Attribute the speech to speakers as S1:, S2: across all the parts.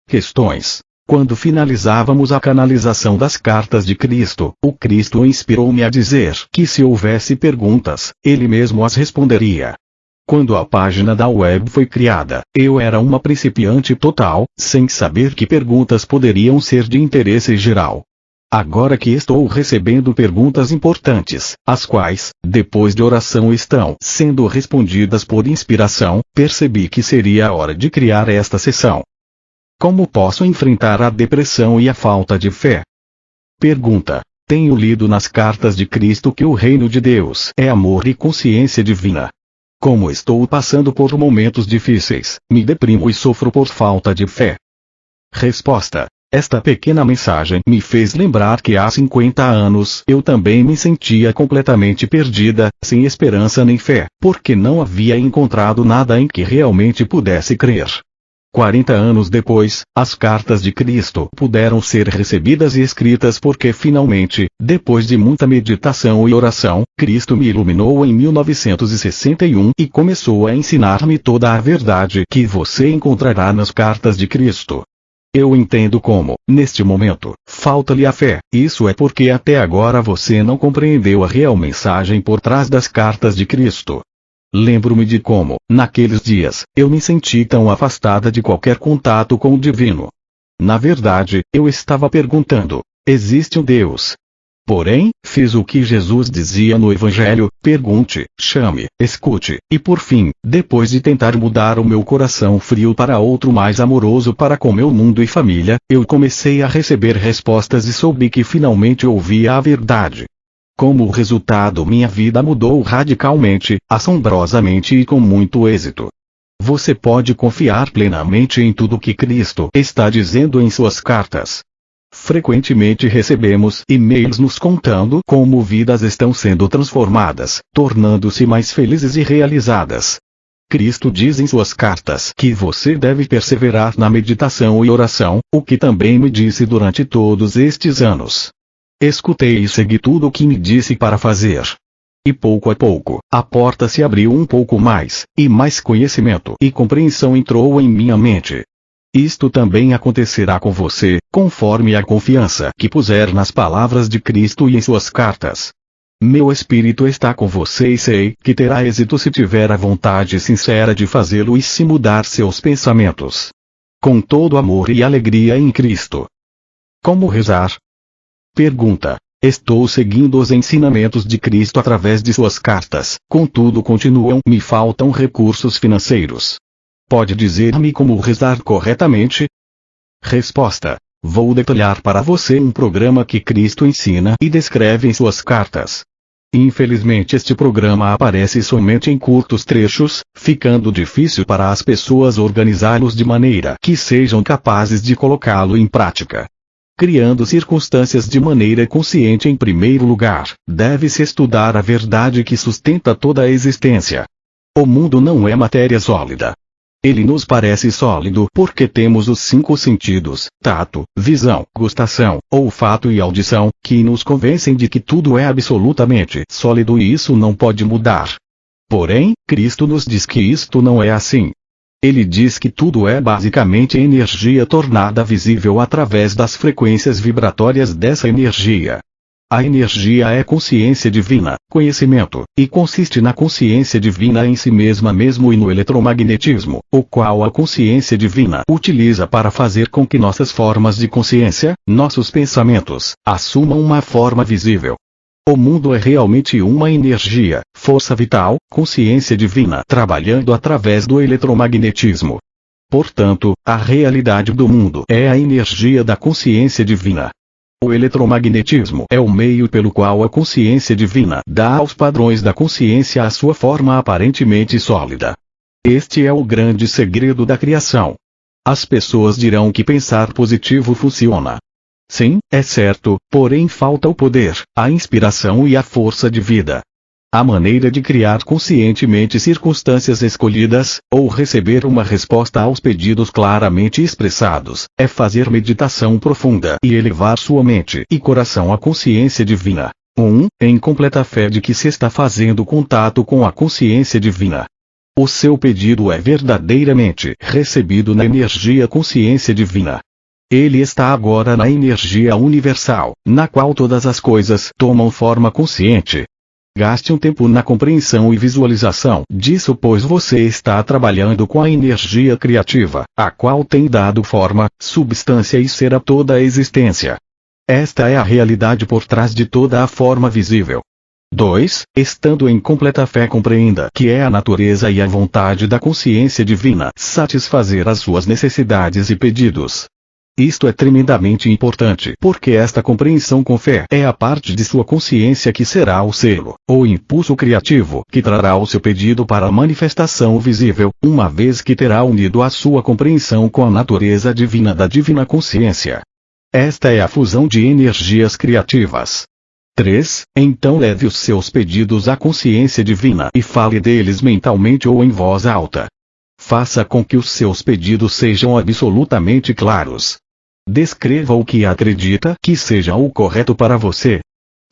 S1: Questões. Quando finalizávamos a canalização das cartas de Cristo, o Cristo inspirou-me a dizer que se houvesse perguntas, ele mesmo as responderia. Quando a página da web foi criada, eu era uma principiante total, sem saber que perguntas poderiam ser de interesse geral. Agora que estou recebendo perguntas importantes, as quais, depois de oração estão sendo respondidas por inspiração, percebi que seria a hora de criar esta sessão. Como posso enfrentar a depressão e a falta de fé? Pergunta. Tenho lido nas cartas de Cristo que o reino de Deus é amor e consciência divina. Como estou passando por momentos difíceis, me deprimo e sofro por falta de fé. Resposta. Esta pequena mensagem me fez lembrar que há 50 anos eu também me sentia completamente perdida, sem esperança nem fé, porque não havia encontrado nada em que realmente pudesse crer. 40 anos depois, as cartas de Cristo puderam ser recebidas e escritas porque finalmente, depois de muita meditação e oração, Cristo me iluminou em 1961 e começou a ensinar-me toda a verdade que você encontrará nas cartas de Cristo. Eu entendo como, neste momento, falta-lhe a fé. Isso é porque até agora você não compreendeu a real mensagem por trás das cartas de Cristo. Lembro-me de como, naqueles dias, eu me senti tão afastada de qualquer contato com o divino. Na verdade, eu estava perguntando: existe um Deus? Porém, fiz o que Jesus dizia no Evangelho: pergunte, chame, escute, e por fim, depois de tentar mudar o meu coração frio para outro mais amoroso para com meu mundo e família, eu comecei a receber respostas e soube que finalmente ouvia a verdade. Como resultado, minha vida mudou radicalmente, assombrosamente e com muito êxito. Você pode confiar plenamente em tudo que Cristo está dizendo em suas cartas. Frequentemente recebemos e-mails nos contando como vidas estão sendo transformadas, tornando-se mais felizes e realizadas. Cristo diz em suas cartas que você deve perseverar na meditação e oração, o que também me disse durante todos estes anos. Escutei e segui tudo o que me disse para fazer. E pouco a pouco, a porta se abriu um pouco mais, e mais conhecimento e compreensão entrou em minha mente. Isto também acontecerá com você, conforme a confiança que puser nas palavras de Cristo e em suas cartas. Meu espírito está com você e sei que terá êxito se tiver a vontade sincera de fazê-lo e se mudar seus pensamentos. Com todo amor e alegria em Cristo. Como rezar? Pergunta. Estou seguindo os ensinamentos de Cristo através de suas cartas, contudo me faltam recursos financeiros. Pode dizer-me como rezar corretamente? Resposta. Vou detalhar para você um programa que Cristo ensina e descreve em suas cartas. Infelizmente este programa aparece somente em curtos trechos, ficando difícil para as pessoas organizá-los de maneira que sejam capazes de colocá-lo em prática. Criando circunstâncias de maneira consciente em primeiro lugar, deve-se estudar a verdade que sustenta toda a existência. O mundo não é matéria sólida. Ele nos parece sólido porque temos os 5 sentidos, tato, visão, gustação, olfato e audição, que nos convencem de que tudo é absolutamente sólido e isso não pode mudar. Porém, Cristo nos diz que isto não é assim. Ele diz que tudo é basicamente energia tornada visível através das frequências vibratórias dessa energia. A energia é consciência divina, conhecimento, e consiste na consciência divina em si mesma mesmo e no eletromagnetismo, o qual a consciência divina utiliza para fazer com que nossas formas de consciência, nossos pensamentos, assumam uma forma visível. O mundo é realmente uma energia, força vital, consciência divina trabalhando através do eletromagnetismo. Portanto, a realidade do mundo é a energia da consciência divina. O eletromagnetismo é o meio pelo qual a consciência divina dá aos padrões da consciência a sua forma aparentemente sólida. Este é o grande segredo da criação. As pessoas dirão que pensar positivo funciona. Sim, é certo, porém falta o poder, a inspiração e a força de vida. A maneira de criar conscientemente circunstâncias escolhidas, ou receber uma resposta aos pedidos claramente expressados, é fazer meditação profunda e elevar sua mente e coração à consciência divina. Em completa fé de que se está fazendo contato com a consciência divina. O seu pedido é verdadeiramente recebido na energia consciência divina. Ele está agora na energia universal, na qual todas as coisas tomam forma consciente. Gaste um tempo na compreensão e visualização disso, pois você está trabalhando com a energia criativa, a qual tem dado forma, substância e ser a toda a existência. Esta é a realidade por trás de toda a forma visível. 2. Estando em completa fé, compreenda que é a natureza e a vontade da consciência divina satisfazer as suas necessidades e pedidos. Isto é tremendamente importante, porque esta compreensão com fé é a parte de sua consciência que será o selo, ou impulso criativo, que trará o seu pedido para a manifestação visível, uma vez que terá unido a sua compreensão com a natureza divina da divina consciência. Esta é a fusão de energias criativas. 3. Então leve os seus pedidos à consciência divina e fale deles mentalmente ou em voz alta. Faça com que os seus pedidos sejam absolutamente claros. Descreva o que acredita que seja o correto para você.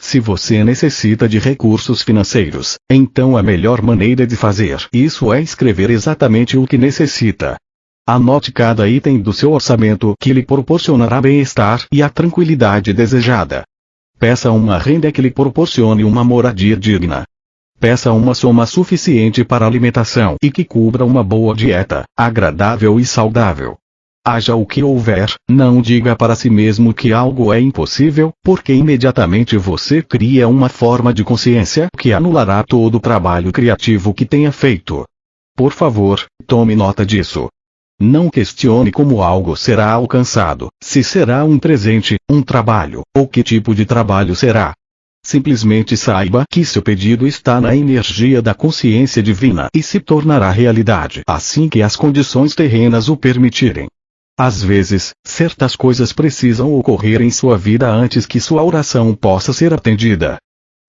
S1: Se você necessita de recursos financeiros, então a melhor maneira de fazer isso é escrever exatamente o que necessita. Anote cada item do seu orçamento que lhe proporcionará bem-estar e a tranquilidade desejada. Peça uma renda que lhe proporcione uma moradia digna. Peça uma soma suficiente para alimentação e que cubra uma boa dieta, agradável e saudável. Haja o que houver, não diga para si mesmo que algo é impossível, porque imediatamente você cria uma forma de consciência que anulará todo o trabalho criativo que tenha feito. Por favor, tome nota disso. Não questione como algo será alcançado, se será um presente, um trabalho, ou que tipo de trabalho será. Simplesmente saiba que seu pedido está na energia da consciência divina e se tornará realidade assim que as condições terrenas o permitirem. Às vezes, certas coisas precisam ocorrer em sua vida antes que sua oração possa ser atendida.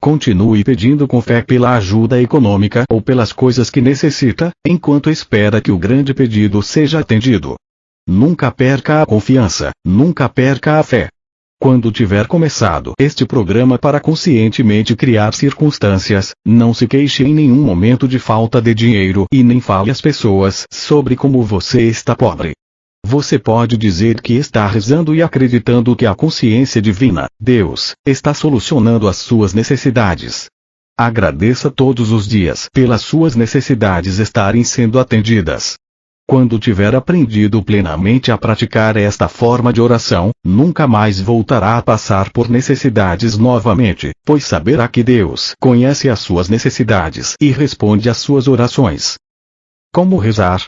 S1: Continue pedindo com fé pela ajuda econômica ou pelas coisas que necessita, enquanto espera que o grande pedido seja atendido. Nunca perca a confiança, nunca perca a fé. Quando tiver começado este programa para conscientemente criar circunstâncias, não se queixe em nenhum momento de falta de dinheiro e nem fale às pessoas sobre como você está pobre. Você pode dizer que está rezando e acreditando que a consciência divina, Deus, está solucionando as suas necessidades. Agradeça todos os dias pelas suas necessidades estarem sendo atendidas. Quando tiver aprendido plenamente a praticar esta forma de oração, nunca mais voltará a passar por necessidades novamente, pois saberá que Deus conhece as suas necessidades e responde às suas orações. Como rezar?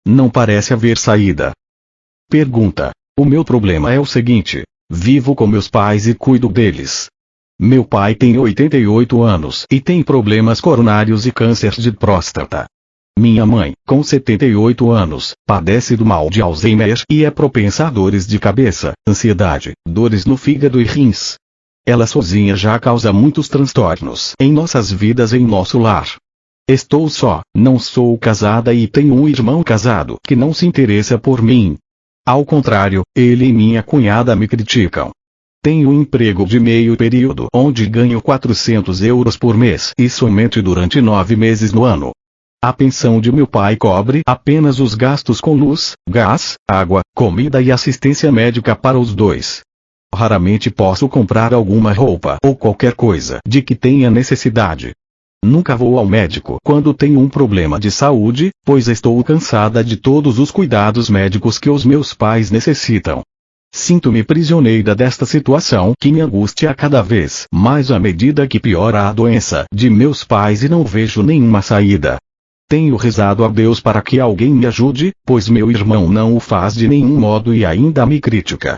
S1: Não parece haver saída. Pergunta: o meu problema é o seguinte: vivo com meus pais e cuido deles. Meu pai tem 88 anos e tem problemas coronários e câncer de próstata. Minha mãe, com 78 anos, padece do mal de Alzheimer e é propensa a dores de cabeça, ansiedade, dores no fígado e rins. Ela sozinha já causa muitos transtornos em nossas vidas e em nosso lar. Estou só, não sou casada e tenho um irmão casado que não se interessa por mim. Ao contrário, ele e minha cunhada me criticam. Tenho um emprego de meio período onde ganho 400 euros por mês e somente durante 9 meses no ano. A pensão de meu pai cobre apenas os gastos com luz, gás, água, comida e assistência médica para os dois. Raramente posso comprar alguma roupa ou qualquer coisa de que tenha necessidade. Nunca vou ao médico quando tenho um problema de saúde, pois estou cansada de todos os cuidados médicos que os meus pais necessitam. Sinto-me prisioneira desta situação que me angustia a cada vez mais à medida que piora a doença de meus pais e não vejo nenhuma saída. Tenho rezado a Deus para que alguém me ajude, pois meu irmão não o faz de nenhum modo e ainda me critica.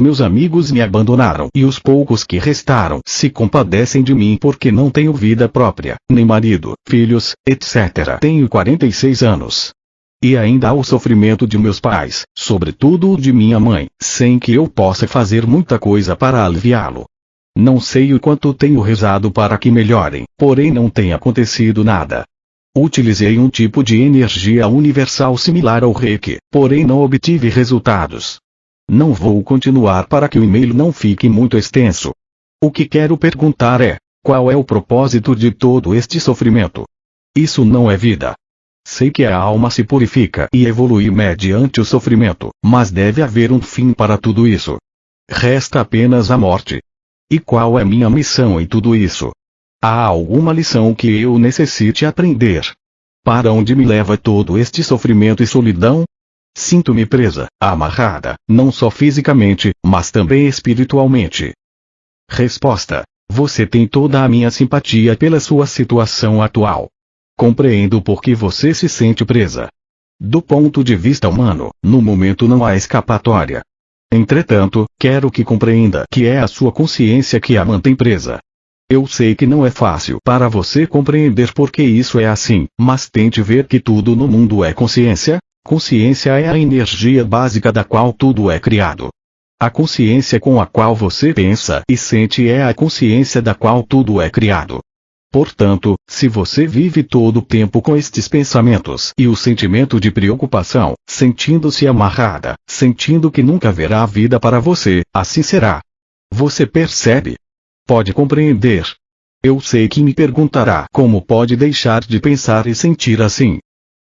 S1: Meus amigos me abandonaram e os poucos que restaram se compadecem de mim porque não tenho vida própria, nem marido, filhos, etc. Tenho 46 anos. E ainda há o sofrimento de meus pais, sobretudo o de minha mãe, sem que eu possa fazer muita coisa para aliviá-lo. Não sei o quanto tenho rezado para que melhorem, porém não tem acontecido nada. Utilizei um tipo de energia universal similar ao Reiki, porém não obtive resultados. Não vou continuar para que o e-mail não fique muito extenso. O que quero perguntar é: qual é o propósito de todo este sofrimento? Isso não é vida. Sei que a alma se purifica e evolui mediante o sofrimento, mas deve haver um fim para tudo isso. Resta apenas a morte. E qual é minha missão em tudo isso? Há alguma lição que eu necessite aprender? Para onde me leva todo este sofrimento e solidão? Sinto-me presa, amarrada, não só fisicamente, mas também espiritualmente. Resposta: você tem toda a minha simpatia pela sua situação atual. Compreendo por que você se sente presa. Do ponto de vista humano, no momento não há escapatória. Entretanto, quero que compreenda que é a sua consciência que a mantém presa. Eu sei que não é fácil para você compreender por que isso é assim, mas tente ver que tudo no mundo é consciência. Consciência é a energia básica da qual tudo é criado. A consciência com a qual você pensa e sente é a consciência da qual tudo é criado. Portanto, se você vive todo o tempo com estes pensamentos e o sentimento de preocupação, sentindo-se amarrada, sentindo que nunca haverá vida para você, assim será. Você percebe? Pode compreender? Eu sei que me perguntará como pode deixar de pensar e sentir assim.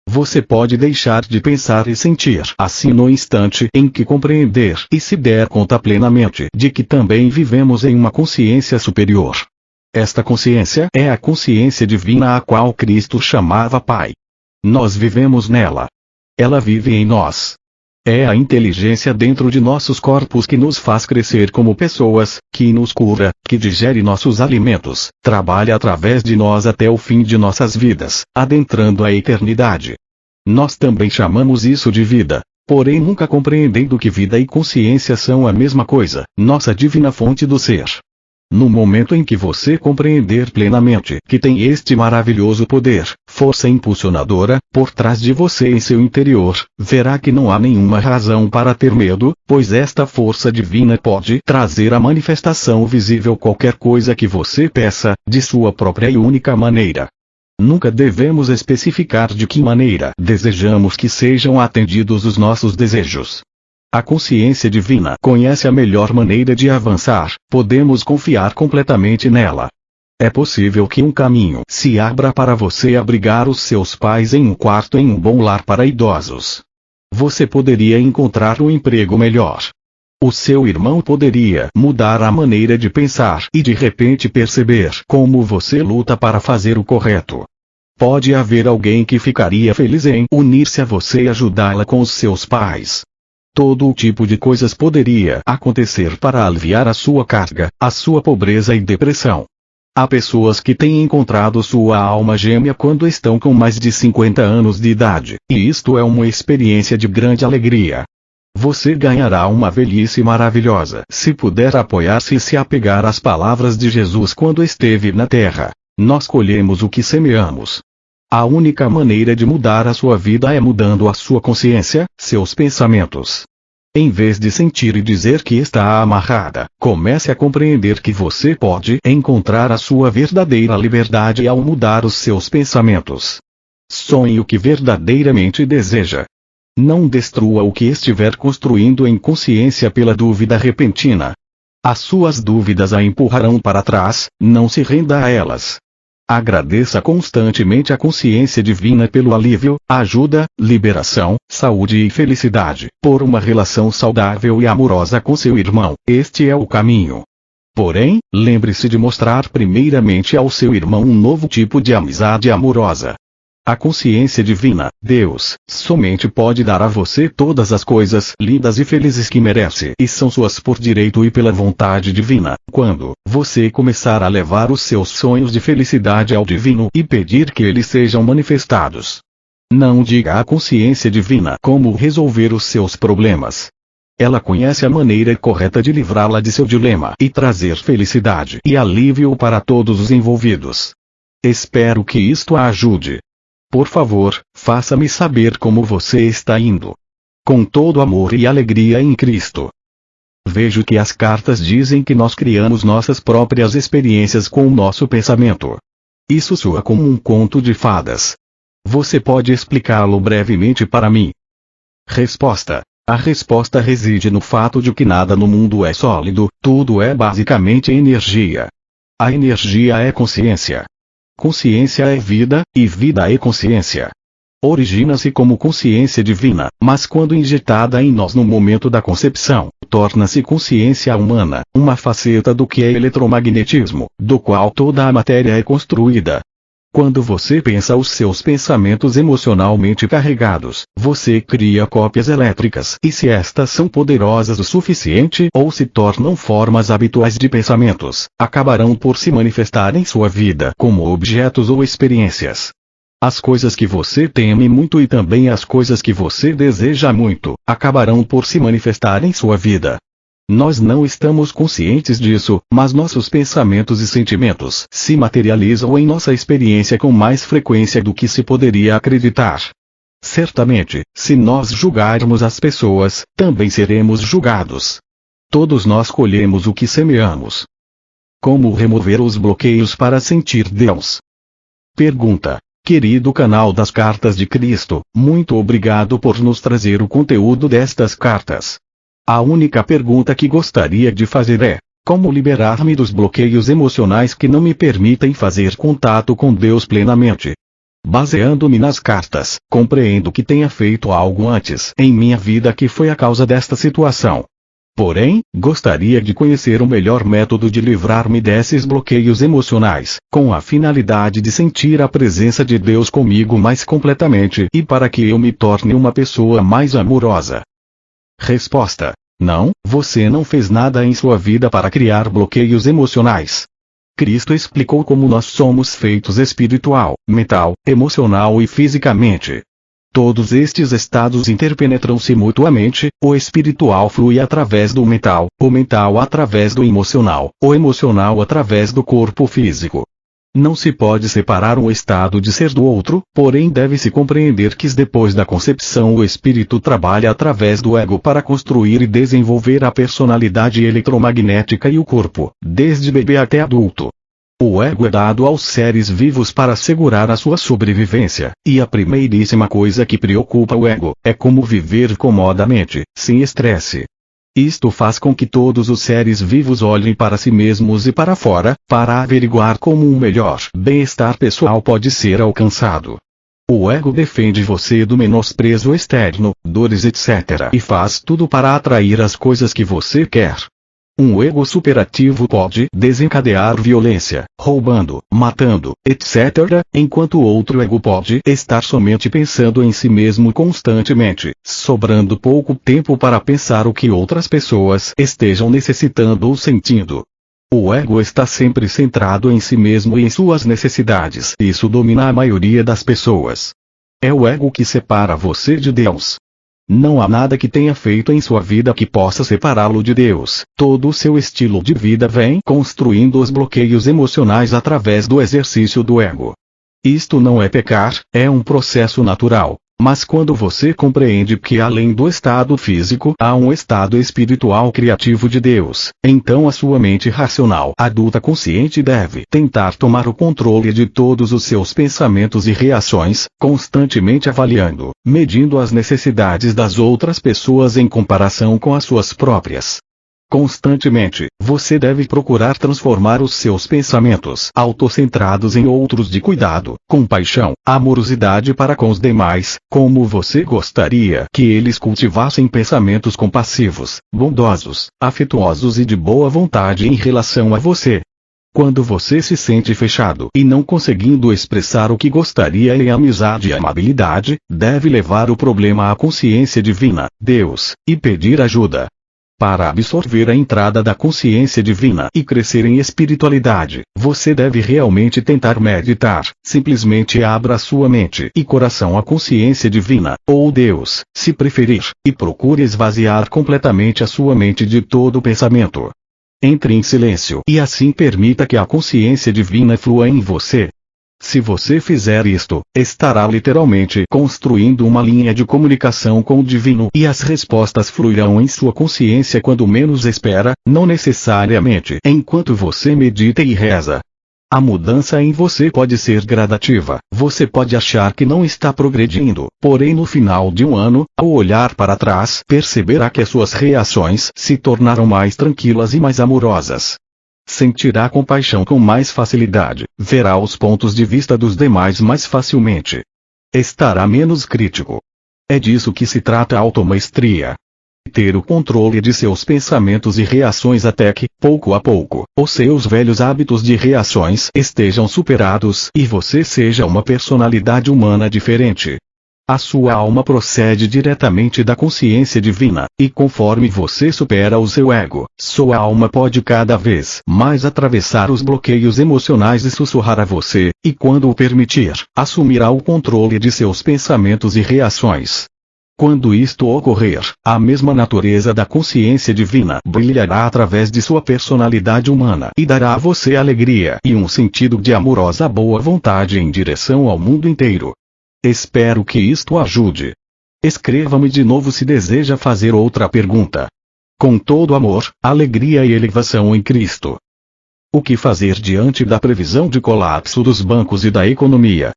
S1: Você pode deixar de pensar e sentir assim no instante em que compreender e se der conta plenamente de que também vivemos em uma consciência superior. Esta consciência é a consciência divina a qual Cristo chamava Pai. Nós vivemos nela. Ela vive em nós. É a inteligência dentro de nossos corpos que nos faz crescer como pessoas, que nos cura, que digere nossos alimentos, trabalha através de nós até o fim de nossas vidas, adentrando a eternidade. Nós também chamamos isso de vida, porém nunca compreendendo que vida e consciência são a mesma coisa, nossa divina fonte do ser. No momento em que você compreender plenamente que tem este maravilhoso poder, força impulsionadora, por trás de você em seu interior, verá que não há nenhuma razão para ter medo, pois esta força divina pode trazer à manifestação visível qualquer coisa que você peça, de sua própria e única maneira. Nunca devemos especificar de que maneira desejamos que sejam atendidos os nossos desejos. A consciência divina conhece a melhor maneira de avançar, podemos confiar completamente nela. É possível que um caminho se abra para você abrigar os seus pais em um quarto em um bom lar para idosos. Você poderia encontrar um emprego melhor. O seu irmão poderia mudar a maneira de pensar e de repente perceber como você luta para fazer o correto. Pode haver alguém que ficaria feliz em unir-se a você e ajudá-la com os seus pais. Todo o tipo de coisas poderia acontecer para aliviar a sua carga, a sua pobreza e depressão. Há pessoas que têm encontrado sua alma gêmea quando estão com mais de 50 anos de idade, e isto é uma experiência de grande alegria. Você ganhará uma velhice maravilhosa se puder apoiar-se e se apegar às palavras de Jesus quando esteve na terra. Nós colhemos o que semeamos. A única maneira de mudar a sua vida é mudando a sua consciência, seus pensamentos. Em vez de sentir e dizer que está amarrada, comece a compreender que você pode encontrar a sua verdadeira liberdade ao mudar os seus pensamentos. Sonhe o que verdadeiramente deseja. Não destrua o que estiver construindo em consciência pela dúvida repentina. As suas dúvidas a empurrarão para trás, não se renda a elas. Agradeça constantemente a consciência divina pelo alívio, ajuda, liberação, saúde e felicidade, por uma relação saudável e amorosa com seu irmão. Este é o caminho. Porém, lembre-se de mostrar primeiramente ao seu irmão um novo tipo de amizade amorosa. A consciência divina, Deus, somente pode dar a você todas as coisas lindas e felizes que merece e são suas por direito e pela vontade divina, quando você começar a levar os seus sonhos de felicidade ao divino e pedir que eles sejam manifestados. Não diga à consciência divina como resolver os seus problemas. Ela conhece a maneira correta de livrá-la de seu dilema e trazer felicidade e alívio para todos os envolvidos. Espero que isto a ajude. Por favor, faça-me saber como você está indo. Com todo amor e alegria em Cristo. Vejo que as cartas dizem que nós criamos nossas próprias experiências com o nosso pensamento. Isso soa como um conto de fadas. Você pode explicá-lo brevemente para mim? Resposta: a resposta reside no fato de que nada no mundo é sólido, tudo é basicamente energia. A energia é consciência. Consciência é vida, e vida é consciência. Origina-se como consciência divina, mas quando injetada em nós no momento da concepção, torna-se consciência humana, uma faceta do que é eletromagnetismo, do qual toda a matéria é construída. Quando você pensa os seus pensamentos emocionalmente carregados, você cria cópias elétricas e se estas são poderosas o suficiente ou se tornam formas habituais de pensamentos, acabarão por se manifestar em sua vida como objetos ou experiências. As coisas que você teme muito e também as coisas que você deseja muito, acabarão por se manifestar em sua vida. Nós não estamos conscientes disso, mas nossos pensamentos e sentimentos se materializam em nossa experiência com mais frequência do que se poderia acreditar. Certamente, se nós julgarmos as pessoas, também seremos julgados. Todos nós colhemos o que semeamos. Como remover os bloqueios para sentir Deus? Pergunta. Querido canal das Cartas de Cristo, muito obrigado por nos trazer o conteúdo destas cartas. A única pergunta que gostaria de fazer é: como liberar-me dos bloqueios emocionais que não me permitem fazer contato com Deus plenamente? Baseando-me nas cartas, compreendo que tenha feito algo antes em minha vida que foi a causa desta situação. Porém, gostaria de conhecer o melhor método de livrar-me desses bloqueios emocionais, com a finalidade de sentir a presença de Deus comigo mais completamente e para que eu me torne uma pessoa mais amorosa. Resposta: não, você não fez nada em sua vida para criar bloqueios emocionais. Cristo explicou como nós somos feitos espiritual, mental, emocional e fisicamente. Todos estes estados interpenetram-se mutuamente, o espiritual flui através do mental, o mental através do emocional, o emocional através do corpo físico. Não se pode separar um estado de ser do outro, porém deve-se compreender que depois da concepção o espírito trabalha através do ego para construir e desenvolver a personalidade eletromagnética e o corpo, desde bebê até adulto. O ego é dado aos seres vivos para assegurar a sua sobrevivência, e a primeiríssima coisa que preocupa o ego é como viver comodamente, sem estresse. Isto faz com que todos os seres vivos olhem para si mesmos e para fora, para averiguar como um melhor bem-estar pessoal pode ser alcançado. O ego defende você do menosprezo externo, dores etc. e faz tudo para atrair as coisas que você quer. Um ego superativo pode desencadear violência, roubando, matando, etc., enquanto outro ego pode estar somente pensando em si mesmo constantemente, sobrando pouco tempo para pensar o que outras pessoas estejam necessitando ou sentindo. O ego está sempre centrado em si mesmo e em suas necessidades. Isso domina a maioria das pessoas. É o ego que separa você de Deus. Não há nada que tenha feito em sua vida que possa separá-lo de Deus. Todo o seu estilo de vida vem construindo os bloqueios emocionais através do exercício do ego. Isto não é pecar, é um processo natural. Mas quando você compreende que além do estado físico há um estado espiritual criativo de Deus, então a sua mente racional adulta consciente deve tentar tomar o controle de todos os seus pensamentos e reações, constantemente avaliando, medindo as necessidades das outras pessoas em comparação com as suas próprias. Constantemente, você deve procurar transformar os seus pensamentos autocentrados em outros de cuidado, compaixão, amorosidade para com os demais, como você gostaria que eles cultivassem pensamentos compassivos, bondosos, afetuosos e de boa vontade em relação a você. Quando você se sente fechado e não conseguindo expressar o que gostaria em amizade e amabilidade, deve levar o problema à consciência divina, Deus, e pedir ajuda. Para absorver a entrada da consciência divina e crescer em espiritualidade, você deve realmente tentar meditar. Simplesmente abra sua mente e coração à consciência divina, ou Deus, se preferir, e procure esvaziar completamente a sua mente de todo pensamento. Entre em silêncio e assim permita que a consciência divina flua em você. Se você fizer isto, estará literalmente construindo uma linha de comunicação com o divino e as respostas fluirão em sua consciência quando menos espera, não necessariamente enquanto você medita e reza. A mudança em você pode ser gradativa. Você pode achar que não está progredindo, porém no final de um ano, ao olhar para trás, perceberá que as suas reações se tornaram mais tranquilas e mais amorosas. Sentirá compaixão com mais facilidade, verá os pontos de vista dos demais mais facilmente. Estará menos crítico. É disso que se trata a automaestria. Ter o controle de seus pensamentos e reações até que, pouco a pouco, os seus velhos hábitos de reações estejam superados e você seja uma personalidade humana diferente. A sua alma procede diretamente da consciência divina, e conforme você supera o seu ego, sua alma pode cada vez mais atravessar os bloqueios emocionais e sussurrar a você, e quando o permitir, assumirá o controle de seus pensamentos e reações. Quando isto ocorrer, a mesma natureza da consciência divina brilhará através de sua personalidade humana e dará a você alegria e um sentido de amorosa boa vontade em direção ao mundo inteiro. Espero que isto ajude. Escreva-me de novo se deseja fazer outra pergunta. Com todo amor, alegria e elevação em Cristo. O que fazer diante da previsão de colapso dos bancos e da economia?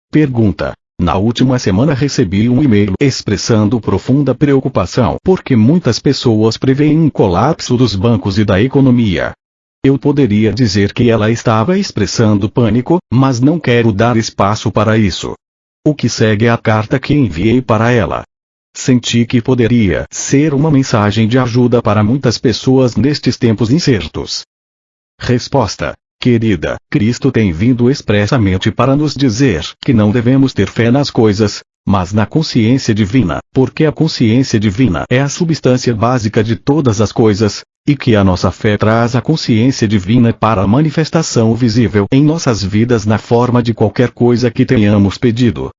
S1: Pergunta. Na última semana recebi um e-mail expressando profunda preocupação porque muitas pessoas preveem um colapso dos bancos e da economia. Eu poderia dizer que ela estava expressando pânico, mas não quero dar espaço para isso. O que segue é a carta que enviei para ela. Senti que poderia ser uma mensagem de ajuda para muitas pessoas nestes tempos incertos. Resposta. Querida, Cristo tem vindo expressamente para nos dizer que não devemos ter fé nas coisas, mas na consciência divina, porque a consciência divina é a substância básica de todas as coisas, e que a nossa fé traz a consciência divina para a manifestação visível em nossas vidas na forma de qualquer coisa que tenhamos pedido.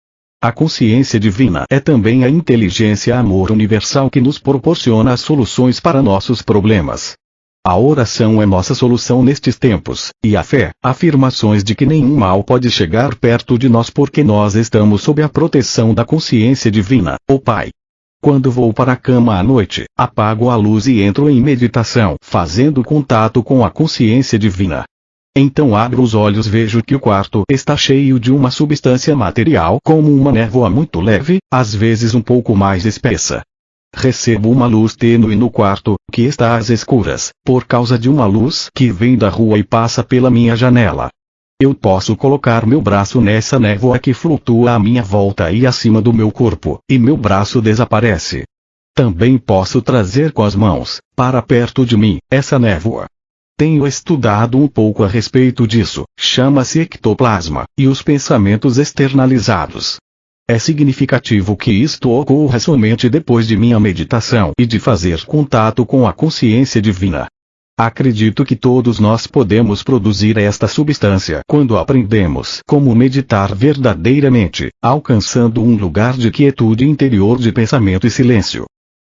S1: A consciência divina é também a inteligência amor universal que nos proporciona as soluções para nossos problemas. A oração é nossa solução nestes tempos, e a fé, afirmações de que nenhum mal pode chegar perto de nós porque nós estamos sob a proteção da consciência divina, o Pai. Quando vou para a cama à noite, apago a luz e entro em meditação, fazendo contato com a consciência divina. Então abro os olhos, vejo que o quarto está cheio de uma substância material como uma névoa muito leve, às vezes um pouco mais espessa. Recebo uma luz tênue no quarto, que está às escuras, por causa de uma luz que vem da rua e passa pela minha janela. Eu posso colocar meu braço nessa névoa que flutua à minha volta e acima do meu corpo, e meu braço desaparece. Também posso trazer com as mãos, para perto de mim, essa névoa. Tenho estudado um pouco a respeito disso, chama-se ectoplasma, e os pensamentos externalizados. É significativo que isto ocorra somente depois de minha meditação e de fazer contato com a consciência divina. Acredito que todos nós podemos produzir esta substância quando aprendemos como meditar verdadeiramente, alcançando um lugar de quietude interior de pensamento e silêncio.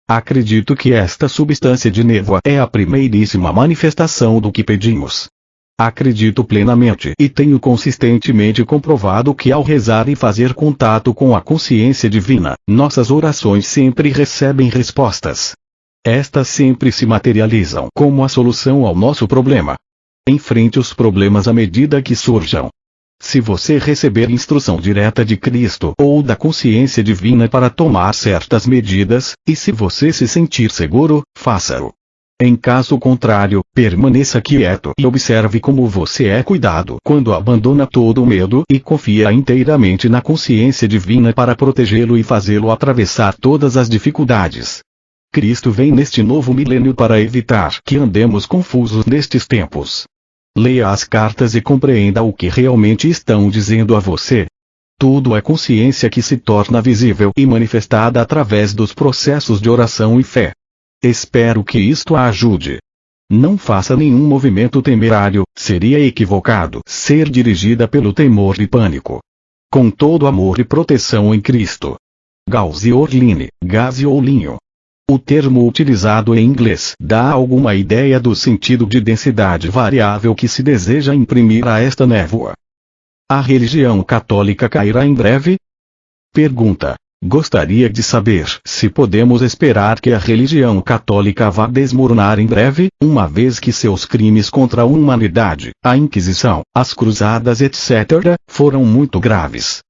S1: Acredito que esta substância de névoa é a primeiríssima manifestação do que pedimos. Acredito plenamente e tenho consistentemente comprovado que ao rezar e fazer contato com a consciência divina, nossas orações sempre recebem respostas. Estas sempre se materializam como a solução ao nosso problema. Enfrente os problemas à medida que surjam. Se você receber instrução direta de Cristo ou da consciência divina para tomar certas medidas, e se você se sentir seguro, faça-o. Em caso contrário, permaneça quieto e observe como você é cuidado quando abandona todo o medo e confia inteiramente na consciência divina para protegê-lo e fazê-lo atravessar todas as dificuldades. Cristo vem neste novo milênio para evitar que andemos confusos nestes tempos. Leia as cartas e compreenda o que realmente estão dizendo a você. Tudo é consciência que se torna visível e manifestada através dos processos de oração e fé. Espero que isto a ajude. Não faça nenhum movimento temerário, seria equivocado ser dirigida pelo temor e pânico. Com todo amor e proteção em Cristo. Gauze Orline, gaze ou linho. O termo utilizado em inglês dá alguma ideia do sentido de densidade variável que se deseja imprimir a esta névoa. A religião católica cairá em breve? Pergunta. Gostaria de saber se podemos esperar que a religião católica vá desmoronar em breve, uma vez que seus crimes contra a humanidade, a Inquisição, as cruzadas etc., foram muito graves.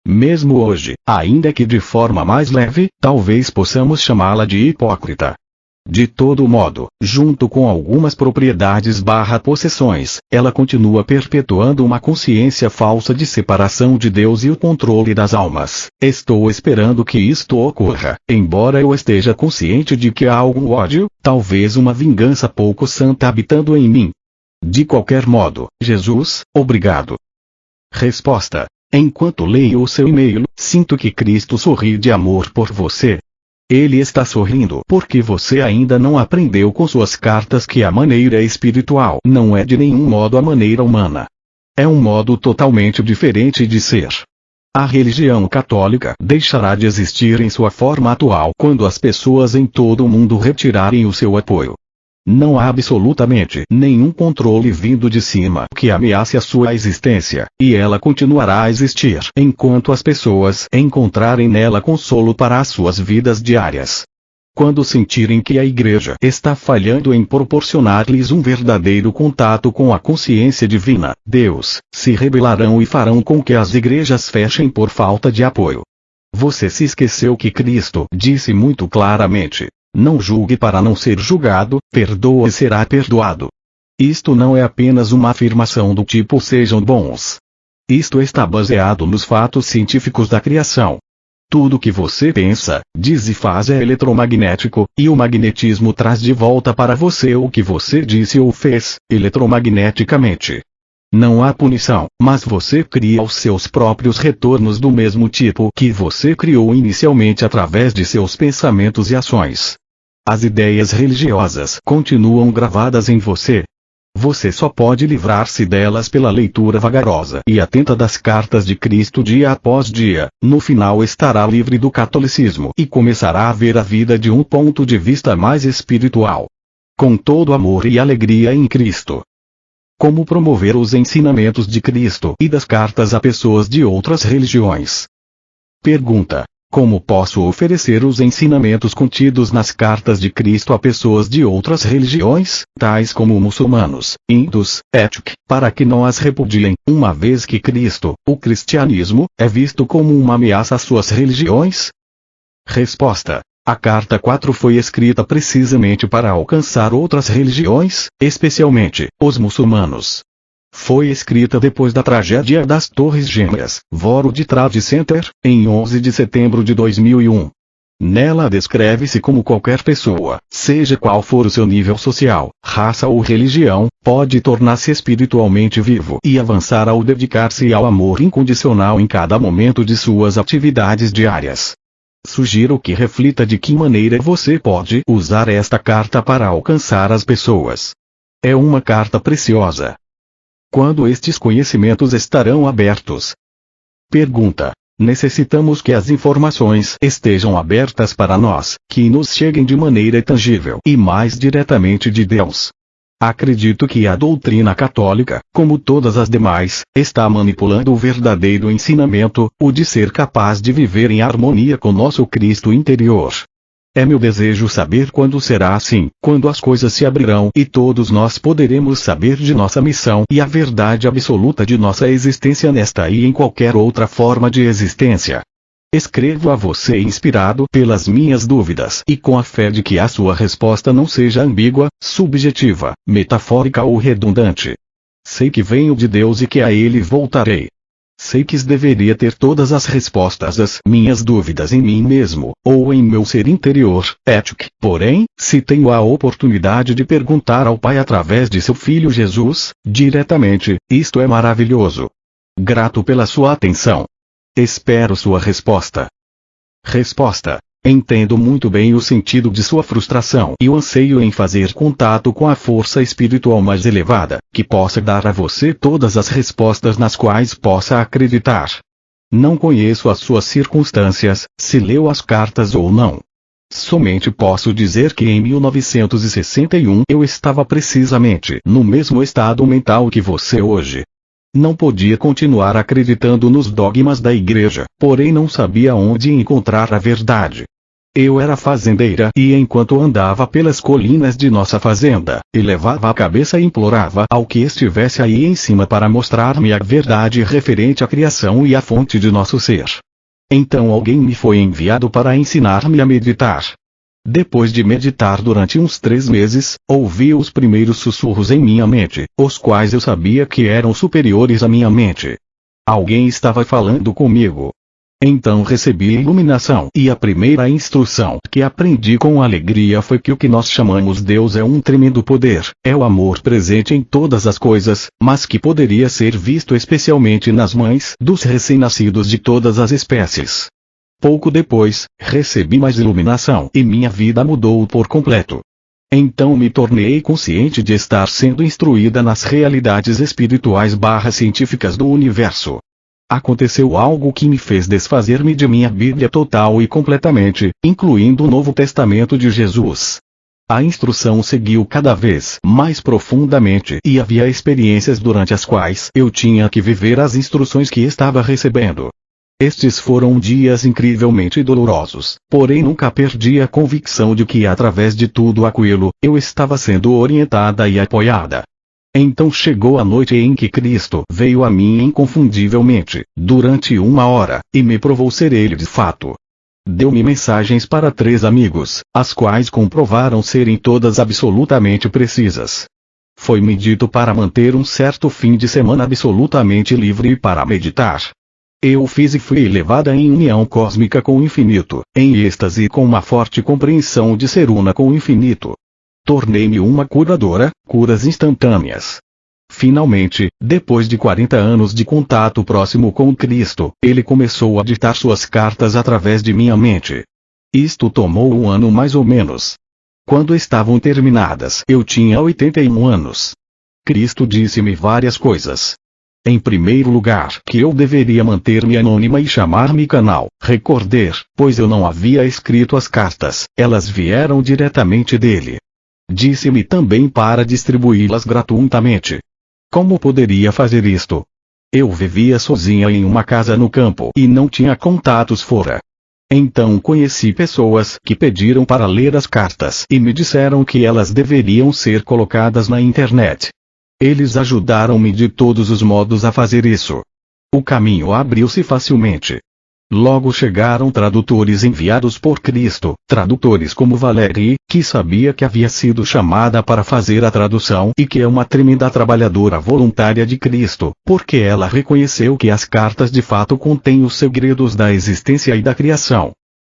S1: Mesmo hoje, ainda que de forma mais leve, talvez possamos chamá-la de hipócrita. De todo modo, junto com algumas propriedades/possessões, ela continua perpetuando uma consciência falsa de separação de Deus e o controle das almas. Estou esperando que isto ocorra, embora eu esteja consciente de que há algum ódio, talvez uma vingança pouco santa habitando em mim. De qualquer modo, Jesus, obrigado. Resposta: enquanto leio o seu e-mail, sinto que Cristo sorri de amor por você. Ele está sorrindo porque você ainda não aprendeu com suas cartas que a maneira espiritual não é de nenhum modo a maneira humana. É um modo totalmente diferente de ser. A religião católica deixará de existir em sua forma atual quando as pessoas em todo o mundo retirarem o seu apoio. Não há absolutamente nenhum controle vindo de cima que ameace a sua existência, e ela continuará a existir enquanto as pessoas encontrarem nela consolo para as suas vidas diárias. Quando sentirem que a Igreja está falhando em proporcionar-lhes um verdadeiro contato com a consciência divina, Deus, se rebelarão e farão com que as igrejas fechem por falta de apoio. Você se esqueceu que Cristo disse muito claramente: não julgue para não ser julgado, perdoa e será perdoado. Isto não é apenas uma afirmação do tipo sejam bons. Isto está baseado nos fatos científicos da criação. Tudo que você pensa, diz e faz é eletromagnético, e o magnetismo traz de volta para você o que você disse ou fez, eletromagneticamente. Não há punição, mas você cria os seus próprios retornos do mesmo tipo que você criou inicialmente através de seus pensamentos e ações. As ideias religiosas continuam gravadas em você. Você só pode livrar-se delas pela leitura vagarosa e atenta das cartas de Cristo dia após dia. No final estará livre do catolicismo e começará a ver a vida de um ponto de vista mais espiritual. Com todo amor e alegria em Cristo. Como promover os ensinamentos de Cristo e das cartas a pessoas de outras religiões? Pergunta: como posso oferecer os ensinamentos contidos nas cartas de Cristo a pessoas de outras religiões, tais como muçulmanos, hindus, etc., para que não as repudiem, uma vez que Cristo, o cristianismo, é visto como uma ameaça às suas religiões? Resposta: a carta 4 foi escrita precisamente para alcançar outras religiões, especialmente os muçulmanos. Foi escrita depois da tragédia das Torres Gêmeas, World Trade Center, em 11 de setembro de 2001. Nela descreve-se como qualquer pessoa, seja qual for o seu nível social, raça ou religião, pode tornar-se espiritualmente vivo e avançar ao dedicar-se ao amor incondicional em cada momento de suas atividades diárias. Sugiro que reflita de que maneira você pode usar esta carta para alcançar as pessoas. É uma carta preciosa. Quando estes conhecimentos estarão abertos? Pergunta: necessitamos que as informações estejam abertas para nós, que nos cheguem de maneira tangível e mais diretamente de Deus. Acredito que a doutrina católica, como todas as demais, está manipulando o verdadeiro ensinamento, o de ser capaz de viver em harmonia com nosso Cristo interior. É meu desejo saber quando será assim, quando as coisas se abrirão e todos nós poderemos saber de nossa missão e a verdade absoluta de nossa existência nesta e em qualquer outra forma de existência. Escrevo a você inspirado pelas minhas dúvidas e com a fé de que a sua resposta não seja ambígua, subjetiva, metafórica ou redundante. Sei que venho de Deus e que a Ele voltarei. Sei que deveria ter todas as respostas às minhas dúvidas em mim mesmo, ou em meu ser interior, etc. Porém, se tenho a oportunidade de perguntar ao Pai através de seu Filho Jesus, diretamente, isto é maravilhoso. Grato pela sua atenção. Espero sua resposta. Resposta: entendo muito bem o sentido de sua frustração e o anseio em fazer contato com a força espiritual mais elevada, que possa dar a você todas as respostas nas quais possa acreditar. Não conheço as suas circunstâncias, se leu as cartas ou não. Somente posso dizer que em 1961 eu estava precisamente no mesmo estado mental que você hoje. Não podia continuar acreditando nos dogmas da igreja, porém não sabia onde encontrar a verdade. Eu era fazendeira e enquanto andava pelas colinas de nossa fazenda, elevava a cabeça e implorava ao que estivesse aí em cima para mostrar-me a verdade referente à criação e à fonte de nosso ser. Então alguém me foi enviado para ensinar-me a meditar. Depois de meditar durante uns 3 meses, ouvi os primeiros sussurros em minha mente, os quais eu sabia que eram superiores à minha mente. Alguém estava falando comigo. Então recebi iluminação, e a primeira instrução que aprendi com alegria foi que o que nós chamamos Deus é um tremendo poder, é o amor presente em todas as coisas, mas que poderia ser visto especialmente nas mães dos recém-nascidos de todas as espécies. Pouco depois, recebi mais iluminação e minha vida mudou por completo. Então me tornei consciente de estar sendo instruída nas realidades espirituais/científicas do universo. Aconteceu algo que me fez desfazer-me de minha Bíblia total e completamente, incluindo o Novo Testamento de Jesus. A instrução seguiu cada vez mais profundamente e havia experiências durante as quais eu tinha que viver as instruções que estava recebendo. Estes foram dias incrivelmente dolorosos, porém nunca perdi a convicção de que através de tudo aquilo, eu estava sendo orientada e apoiada. Então chegou a noite em que Cristo veio a mim inconfundivelmente, durante 1 hora, e me provou ser Ele de fato. Deu-me mensagens para 3 amigos, as quais comprovaram serem todas absolutamente precisas. Foi-me dito para manter um certo fim de semana absolutamente livre e para meditar. Eu fiz e fui levada em união cósmica com o infinito, em êxtase com uma forte compreensão de ser una com o infinito. Tornei-me uma curadora, curas instantâneas. Finalmente, depois de 40 anos de contato próximo com Cristo, ele começou a ditar suas cartas através de minha mente. Isto tomou 1 ano mais ou menos. Quando estavam terminadas, eu tinha 81 anos. Cristo disse-me várias coisas. Em primeiro lugar, que eu deveria manter-me anônima e chamar-me Canal Recorder, pois eu não havia escrito as cartas, elas vieram diretamente dele. Disse-me também para distribuí-las gratuitamente. Como poderia fazer isto? Eu vivia sozinha em uma casa no campo e não tinha contatos fora. Então conheci pessoas que pediram para ler as cartas e me disseram que elas deveriam ser colocadas na internet. Eles ajudaram-me de todos os modos a fazer isso. O caminho abriu-se facilmente. Logo chegaram tradutores enviados por Cristo, tradutores como Valerie, que sabia que havia sido chamada para fazer a tradução e que é uma tremenda trabalhadora voluntária de Cristo, porque ela reconheceu que as cartas de fato contêm os segredos da existência e da criação.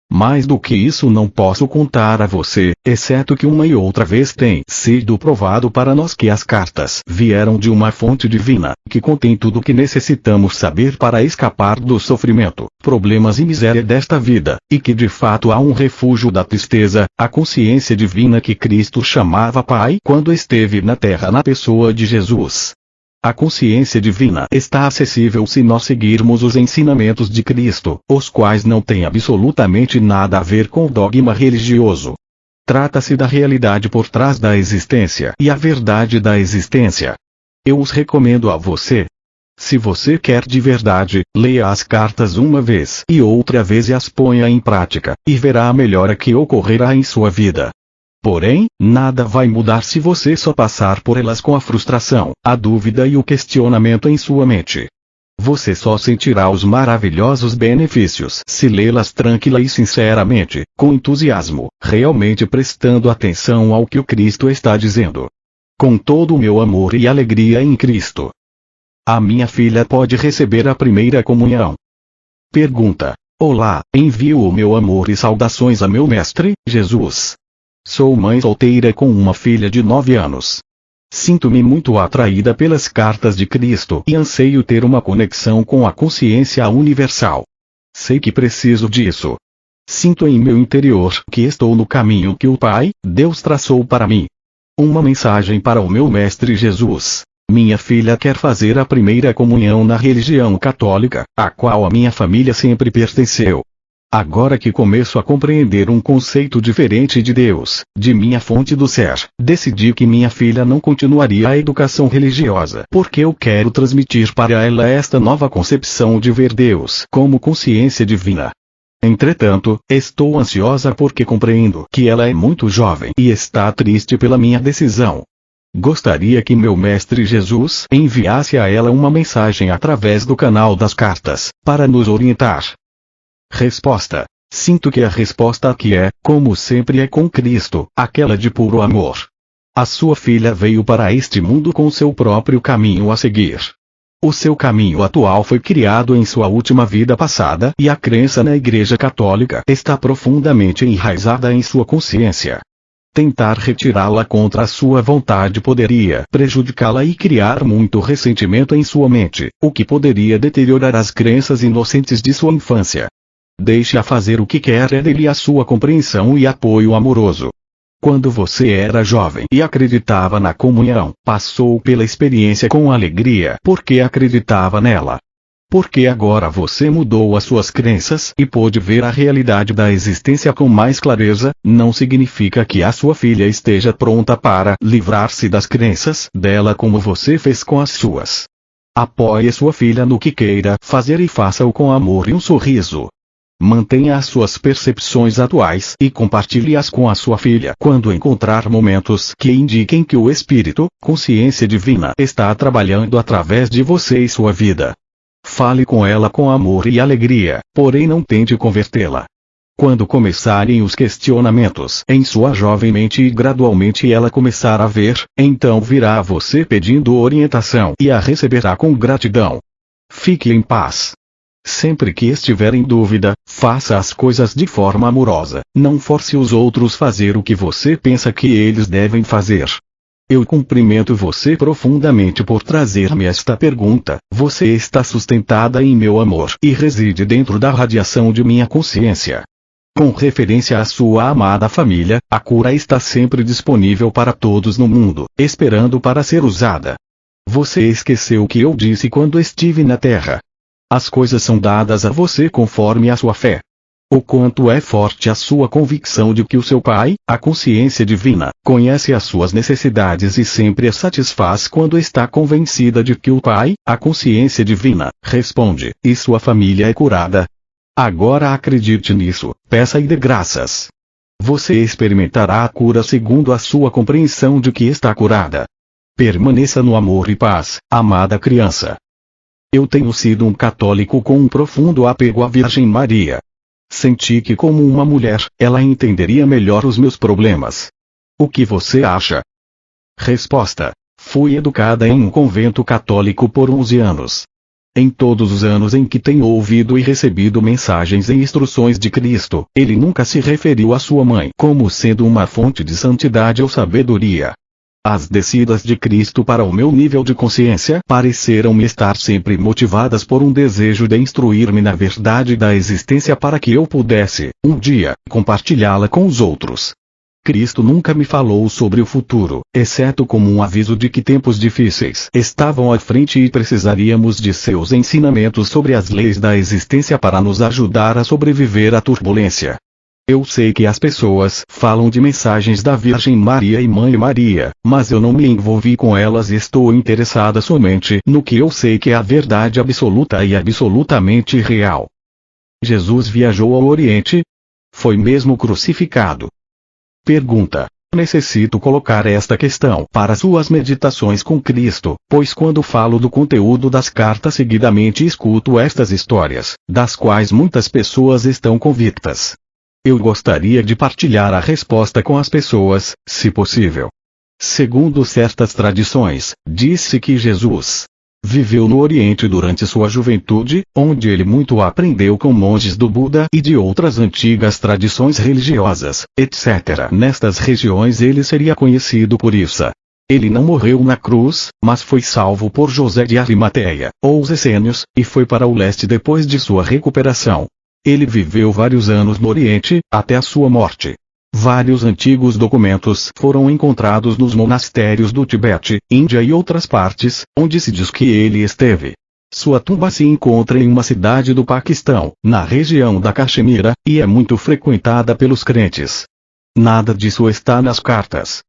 S1: Mais do que isso não posso contar a você, exceto que uma e outra vez tem sido provado para nós que as cartas vieram de uma fonte divina, que contém tudo o que necessitamos saber para escapar do sofrimento, problemas e miséria desta vida, e que de fato há um refúgio da tristeza, a consciência divina que Cristo chamava Pai quando esteve na terra na pessoa de Jesus. A consciência divina está acessível se nós seguirmos os ensinamentos de Cristo, os quais não têm absolutamente nada a ver com o dogma religioso. Trata-se da realidade por trás da existência e a verdade da existência. Eu os recomendo a você. Se você quer de verdade, leia as cartas uma vez e outra vez e as ponha em prática, e verá a melhora que ocorrerá em sua vida. Porém, nada vai mudar se você só passar por elas com a frustração, a dúvida e o questionamento em sua mente. Você só sentirá os maravilhosos benefícios se lê-las tranquila e sinceramente, com entusiasmo, realmente prestando atenção ao que o Cristo está dizendo. Com todo o meu amor e alegria em Cristo. A minha filha pode receber a primeira comunhão. Pergunta. Olá, envio o meu amor e saudações a meu Mestre, Jesus. Sou mãe solteira com uma filha de 9 anos. Sinto-me muito atraída pelas cartas de Cristo e anseio ter uma conexão com a consciência universal. Sei que preciso disso. Sinto em meu interior que estou no caminho que o Pai, Deus traçou para mim. Uma mensagem para o meu Mestre Jesus. Minha filha quer fazer a primeira comunhão na religião católica, a qual a minha família sempre pertenceu. Agora que começo a compreender um conceito diferente de Deus, de minha fonte do ser, decidi que minha filha não continuaria a educação religiosa, porque eu quero transmitir para ela esta nova concepção de ver Deus como consciência divina. Entretanto, estou ansiosa porque compreendo que ela é muito jovem e está triste pela minha decisão. Gostaria que meu Mestre Jesus enviasse a ela uma mensagem através do canal das cartas, para nos orientar. Resposta. Sinto que a resposta aqui é, como sempre é com Cristo, aquela de puro amor. A sua filha veio para este mundo com seu próprio caminho a seguir. O seu caminho atual foi criado em sua última vida passada e a crença na Igreja Católica está profundamente enraizada em sua consciência. Tentar retirá-la contra a sua vontade poderia prejudicá-la e criar muito ressentimento em sua mente, o que poderia deteriorar as crenças inocentes de sua infância. Deixe-a fazer o que quer, é dele a sua compreensão e apoio amoroso. Quando você era jovem e acreditava na comunhão, passou pela experiência com alegria porque acreditava nela. Porque agora você mudou as suas crenças e pôde ver a realidade da existência com mais clareza, não significa que a sua filha esteja pronta para livrar-se das crenças dela como você fez com as suas. Apoie sua filha no que queira fazer e faça-o com amor e um sorriso. Mantenha as suas percepções atuais e compartilhe-as com a sua filha quando encontrar momentos que indiquem que o Espírito, consciência divina, está trabalhando através de você e sua vida. Fale com ela com amor e alegria, porém não tente convertê-la. Quando começarem os questionamentos em sua jovem mente e gradualmente ela começar a ver, então virá a você pedindo orientação e a receberá com gratidão. Fique em paz. Sempre que estiver em dúvida, faça as coisas de forma amorosa, não force os outros a fazer o que você pensa que eles devem fazer. Eu cumprimento você profundamente por trazer-me esta pergunta. Você está sustentada em meu amor e reside dentro da radiação de minha consciência. Com referência à sua amada família, a cura está sempre disponível para todos no mundo, esperando para ser usada. Você esqueceu o que eu disse quando estive na Terra. As coisas são dadas a você conforme a sua fé. O quanto é forte a sua convicção de que o seu Pai, a consciência divina, conhece as suas necessidades e sempre as satisfaz quando está convencida de que o Pai, a consciência divina, responde, e sua família é curada. Agora acredite nisso, peça e dê graças. Você experimentará a cura segundo a sua compreensão de que está curada. Permaneça no amor e paz, amada criança. Eu tenho sido um católico com um profundo apego à Virgem Maria. Senti que como uma mulher, ela entenderia melhor os meus problemas. O que você acha? Resposta: fui educada em um convento católico por 11 anos. Em todos os anos em que tenho ouvido e recebido mensagens e instruções de Cristo, ele nunca se referiu à sua mãe como sendo uma fonte de santidade ou sabedoria. As descidas de Cristo para o meu nível de consciência pareceram-me estar sempre motivadas por um desejo de instruir-me na verdade da existência para que eu pudesse, um dia, compartilhá-la com os outros. Cristo nunca me falou sobre o futuro, exceto como um aviso de que tempos difíceis estavam à frente e precisaríamos de seus ensinamentos sobre as leis da existência para nos ajudar a sobreviver à turbulência. Eu sei que as pessoas falam de mensagens da Virgem Maria e Mãe Maria, mas eu não me envolvi com elas e estou interessada somente no que eu sei que é a verdade absoluta e absolutamente real. Jesus viajou ao Oriente? Foi mesmo crucificado? Pergunta: necessito colocar esta questão para suas meditações com Cristo, pois quando falo do conteúdo das cartas seguidamente escuto estas histórias, das quais muitas pessoas estão convictas. Eu gostaria de partilhar a resposta com as pessoas, se possível. Segundo certas tradições, disse que Jesus viveu no Oriente durante sua juventude, onde ele muito aprendeu com monges do Buda e de outras antigas tradições religiosas, etc. Nestas regiões ele seria conhecido por isso. Ele não morreu na cruz, mas foi salvo por José de Arimateia, ou os essênios, e foi para o leste depois de sua recuperação. Ele viveu vários anos no Oriente, até a sua morte. Vários antigos documentos foram encontrados nos monastérios do Tibete, Índia e outras partes, onde se diz que ele esteve. Sua tumba se encontra em uma cidade do Paquistão, na região da Caxemira, e é muito frequentada pelos crentes. Nada disso está nas cartas.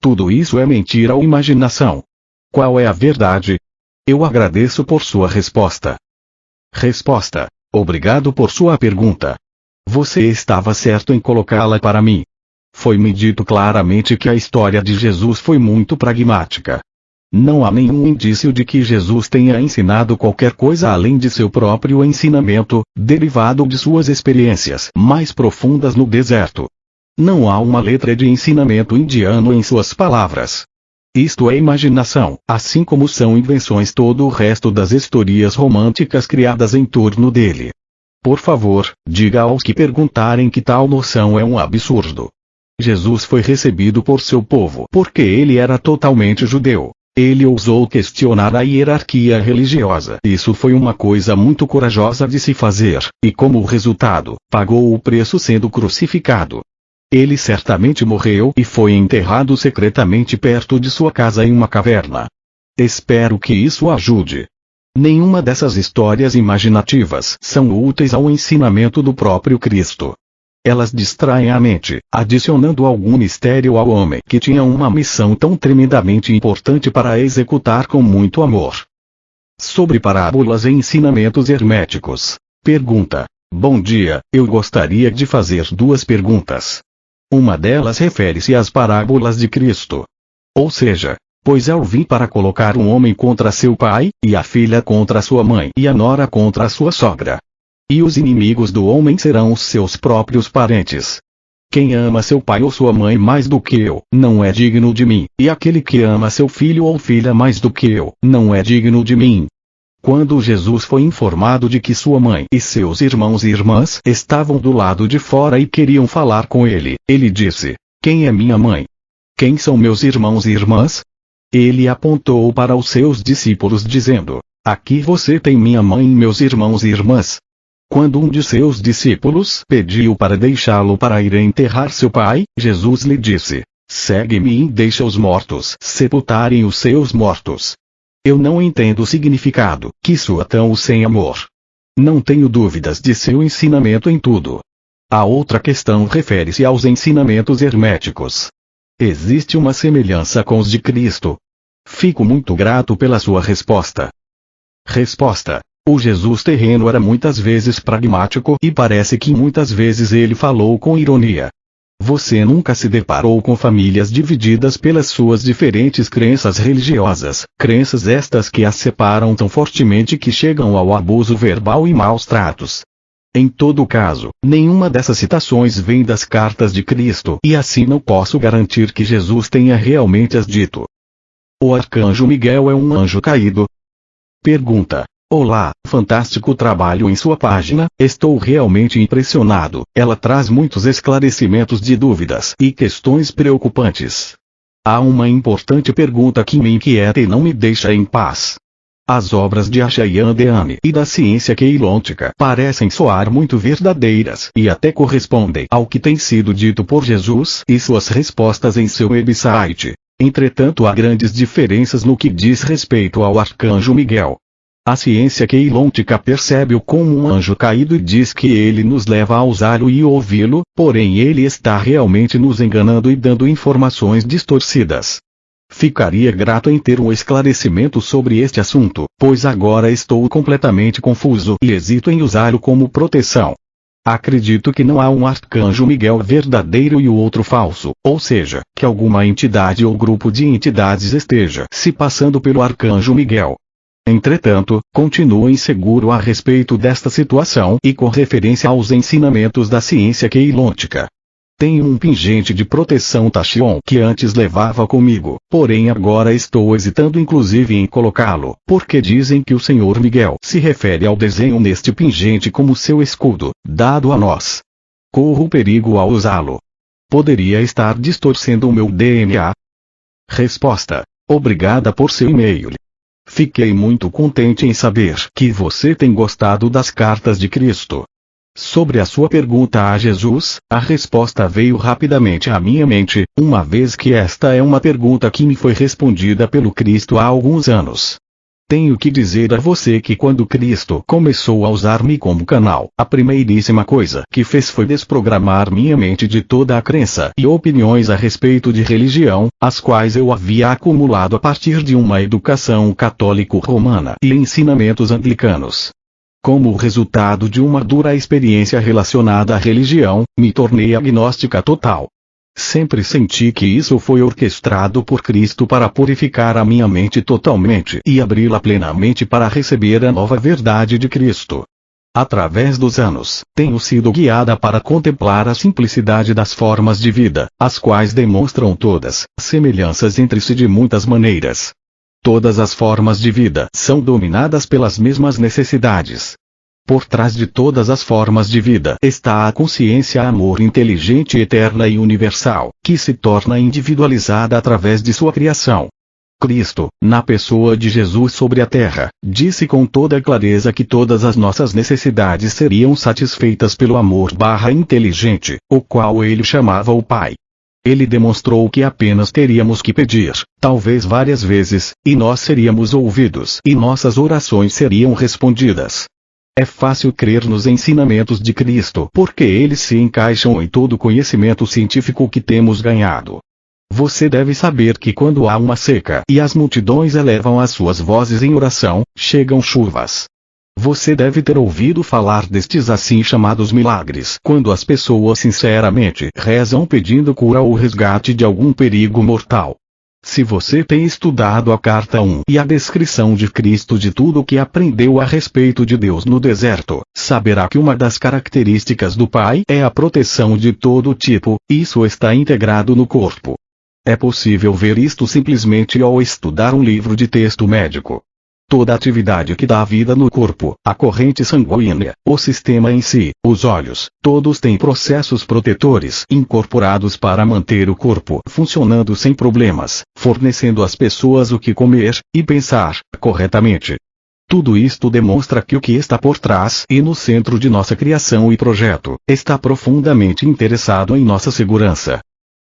S1: Tudo isso é mentira ou imaginação. Qual é a verdade? Eu agradeço por sua resposta. Resposta: obrigado por sua pergunta. Você estava certo em colocá-la para mim. Foi-me dito claramente que a história de Jesus foi muito pragmática. Não há nenhum indício de que Jesus tenha ensinado qualquer coisa além de seu próprio ensinamento, derivado de suas experiências mais profundas no deserto. Não há uma letra de ensinamento indiano em suas palavras. Isto é imaginação, assim como são invenções todo o resto das histórias românticas criadas em torno dele. Por favor, diga aos que perguntarem que tal noção é um absurdo. Jesus foi recebido por seu povo porque ele era totalmente judeu. Ele ousou questionar a hierarquia religiosa. Isso foi uma coisa muito corajosa de se fazer, e como resultado, pagou o preço sendo crucificado. Ele certamente morreu e foi enterrado secretamente perto de sua casa em uma caverna. Espero que isso ajude. Nenhuma dessas histórias imaginativas são úteis ao ensinamento do próprio Cristo. Elas distraem a mente, adicionando algum mistério ao homem que tinha uma missão tão tremendamente importante para executar com muito amor. Sobre parábolas e ensinamentos herméticos. Pergunta: bom dia, eu gostaria de fazer duas perguntas. Uma delas refere-se às parábolas de Cristo. Ou seja, pois eu vim para colocar um homem contra seu pai, e a filha contra sua mãe e a nora contra a sua sogra. E os inimigos do homem serão os seus próprios parentes. Quem ama seu pai ou sua mãe mais do que eu, não é digno de mim, e aquele que ama seu filho ou filha mais do que eu, não é digno de mim. Quando Jesus foi informado de que sua mãe e seus irmãos e irmãs estavam do lado de fora e queriam falar com ele, ele disse: quem é minha mãe? Quem são meus irmãos e irmãs? Ele apontou para os seus discípulos dizendo: aqui você tem minha mãe e meus irmãos e irmãs. Quando um de seus discípulos pediu para deixá-lo para ir enterrar seu pai, Jesus lhe disse: segue-me e deixa os mortos sepultarem os seus mortos. Eu não entendo o significado que soa tão sem amor. Não tenho dúvidas de seu ensinamento em tudo. A outra questão refere-se aos ensinamentos herméticos. Existe uma semelhança com os de Cristo? Fico muito grato pela sua resposta. Resposta: o Jesus terreno era muitas vezes pragmático e parece que muitas vezes ele falou com ironia. Você nunca se deparou com famílias divididas pelas suas diferentes crenças religiosas, crenças estas que as separam tão fortemente que chegam ao abuso verbal e maus tratos. Em todo caso, nenhuma dessas citações vem das cartas de Cristo e assim não posso garantir que Jesus tenha realmente as dito. O arcanjo Miguel é um anjo caído? Pergunta: olá, fantástico trabalho em sua página, estou realmente impressionado, ela traz muitos esclarecimentos de dúvidas e questões preocupantes. Há uma importante pergunta que me inquieta e não me deixa em paz. As obras de Ashayandeyani e da ciência queilôntica parecem soar muito verdadeiras e até correspondem ao que tem sido dito por Jesus e suas respostas em seu website. Entretanto, há grandes diferenças no que diz respeito ao arcanjo Miguel. A ciência queilôntica percebe-o como um anjo caído e diz que ele nos leva a usá-lo e ouvi-lo, porém ele está realmente nos enganando e dando informações distorcidas. Ficaria grato em ter um esclarecimento sobre este assunto, pois agora estou completamente confuso e hesito em usá-lo como proteção. Acredito que não há um arcanjo Miguel verdadeiro e o outro falso, ou seja, que alguma entidade ou grupo de entidades esteja se passando pelo arcanjo Miguel. Entretanto, continuo inseguro a respeito desta situação e com referência aos ensinamentos da ciência queilôntica. Tenho um pingente de proteção Tachion que antes levava comigo, porém agora estou hesitando inclusive em colocá-lo, porque dizem que o Senhor Miguel se refere ao desenho neste pingente como seu escudo, dado a nós. Corro perigo ao usá-lo. Poderia estar distorcendo o meu DNA? Resposta: obrigada por seu e-mail. Fiquei muito contente em saber que você tem gostado das cartas de Cristo. Sobre a sua pergunta a Jesus, a resposta veio rapidamente à minha mente, uma vez que esta é uma pergunta que me foi respondida pelo Cristo há alguns anos. Tenho que dizer a você que quando Cristo começou a usar-me como canal, a primeiríssima coisa que fez foi desprogramar minha mente de toda a crença e opiniões a respeito de religião, as quais eu havia acumulado a partir de uma educação católico-romana e ensinamentos anglicanos. Como resultado de uma dura experiência relacionada à religião, me tornei agnóstica total. Sempre senti que isso foi orquestrado por Cristo para purificar a minha mente totalmente e abri-la plenamente para receber a nova verdade de Cristo. Através dos anos, tenho sido guiada para contemplar a simplicidade das formas de vida, as quais demonstram todas semelhanças entre si de muitas maneiras. Todas as formas de vida são dominadas pelas mesmas necessidades. Por trás de todas as formas de vida está a consciência amor inteligente eterna e universal, que se torna individualizada através de sua criação. Cristo, na pessoa de Jesus sobre a terra, disse com toda clareza que todas as nossas necessidades seriam satisfeitas pelo amor inteligente, o qual ele chamava o Pai. Ele demonstrou que apenas teríamos que pedir, talvez várias vezes, e nós seríamos ouvidos e nossas orações seriam respondidas. É fácil crer nos ensinamentos de Cristo porque eles se encaixam em todo o conhecimento científico que temos ganhado. Você deve saber que quando há uma seca e as multidões elevam as suas vozes em oração, chegam chuvas. Você deve ter ouvido falar destes assim chamados milagres quando as pessoas sinceramente rezam pedindo cura ou resgate de algum perigo mortal. Se você tem estudado a carta 1 e a descrição de Cristo de tudo o que aprendeu a respeito de Deus no deserto, saberá que uma das características do Pai é a proteção de todo tipo, isso está integrado no corpo. É possível ver isto simplesmente ao estudar um livro de texto médico. Toda atividade que dá vida no corpo, a corrente sanguínea, o sistema em si, os olhos, todos têm processos protetores incorporados para manter o corpo funcionando sem problemas, fornecendo às pessoas o que comer e pensar corretamente. Tudo isto demonstra que o que está por trás e no centro de nossa criação e projeto, está profundamente interessado em nossa segurança.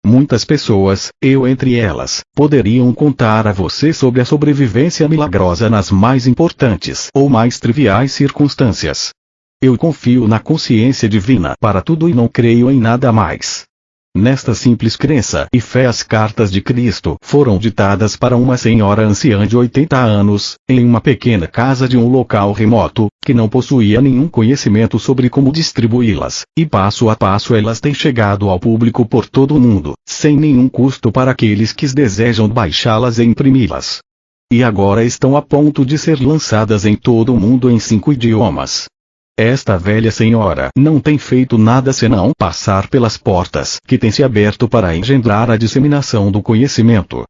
S1: Muitas pessoas, eu entre elas, poderiam contar a você sobre a sobrevivência milagrosa nas mais importantes ou mais triviais circunstâncias. Eu confio na consciência divina para tudo e não creio em nada mais. Nesta simples crença e fé as cartas de Cristo foram ditadas para uma senhora anciã de 80 anos, em uma pequena casa de um local remoto, que não possuía nenhum conhecimento sobre como distribuí-las, e passo a passo elas têm chegado ao público por todo o mundo, sem nenhum custo para aqueles que desejam baixá-las e imprimi-las. E agora estão a ponto de ser lançadas em todo o mundo em 5 idiomas. Esta velha senhora não tem feito nada senão passar pelas portas que têm se aberto para engendrar a disseminação do conhecimento.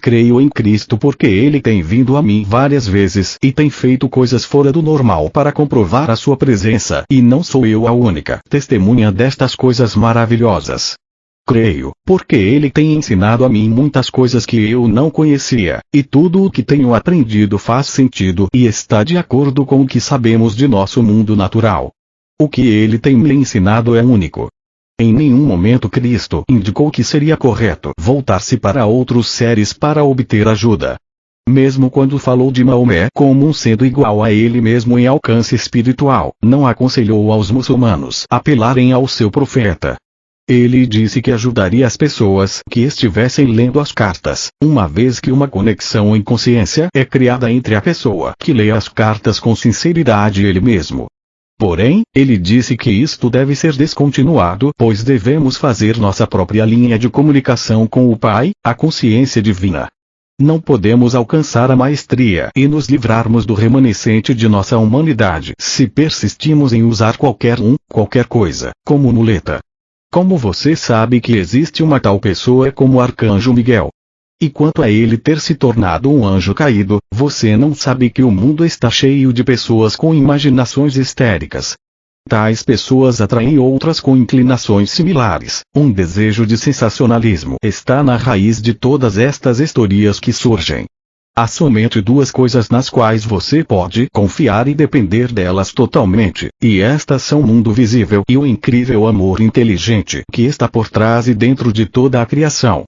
S1: Creio em Cristo porque ele tem vindo a mim várias vezes e tem feito coisas fora do normal para comprovar a sua presença e não sou eu a única testemunha destas coisas maravilhosas. Creio, porque ele tem ensinado a mim muitas coisas que eu não conhecia, e tudo o que tenho aprendido faz sentido e está de acordo com o que sabemos de nosso mundo natural. O que ele tem me ensinado é único. Em nenhum momento Cristo indicou que seria correto voltar-se para outros seres para obter ajuda. Mesmo quando falou de Maomé como um sendo igual a ele mesmo em alcance espiritual, não aconselhou aos muçulmanos apelarem ao seu profeta. Ele disse que ajudaria as pessoas que estivessem lendo as cartas, uma vez que uma conexão em consciência é criada entre a pessoa que lê as cartas com sinceridade e ele mesmo. Porém, ele disse que isto deve ser descontinuado, pois devemos fazer nossa própria linha de comunicação com o Pai, a consciência divina. Não podemos alcançar a maestria e nos livrarmos do remanescente de nossa humanidade se persistimos em usar qualquer coisa, como muleta. Como você sabe que existe uma tal pessoa como o Arcanjo Miguel? E quanto a ele ter se tornado um anjo caído, você não sabe que o mundo está cheio de pessoas com imaginações histéricas. Tais pessoas atraem outras com inclinações similares. Um desejo de sensacionalismo está na raiz de todas estas histórias que surgem. Há somente 2 coisas nas quais você pode confiar e depender delas totalmente, e estas são o mundo visível e o incrível amor inteligente que está por trás e dentro de toda a criação.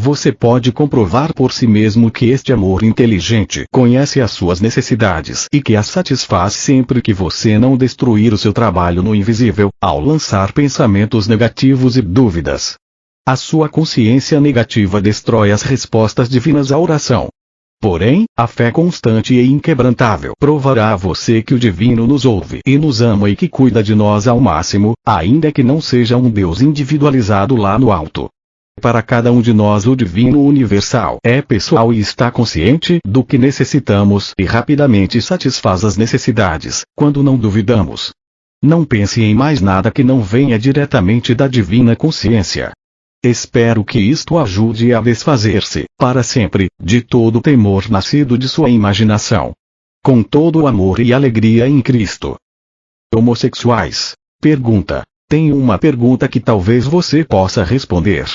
S1: Você pode comprovar por si mesmo que este amor inteligente conhece as suas necessidades e que as satisfaz sempre que você não destruir o seu trabalho no invisível, ao lançar pensamentos negativos e dúvidas. A sua consciência negativa destrói as respostas divinas à oração. Porém, a fé constante e inquebrantável provará a você que o divino nos ouve e nos ama e que cuida de nós ao máximo, ainda que não seja um Deus individualizado lá no alto. Para cada um de nós o divino universal é pessoal e está consciente do que necessitamos e rapidamente satisfaz as necessidades, quando não duvidamos. Não pense em mais nada que não venha diretamente da divina consciência. Espero que isto ajude a desfazer-se, para sempre, de todo o temor nascido de sua imaginação. Com todo o amor e alegria em Cristo. Homossexuais. Pergunta. Tenho uma pergunta que talvez você possa responder.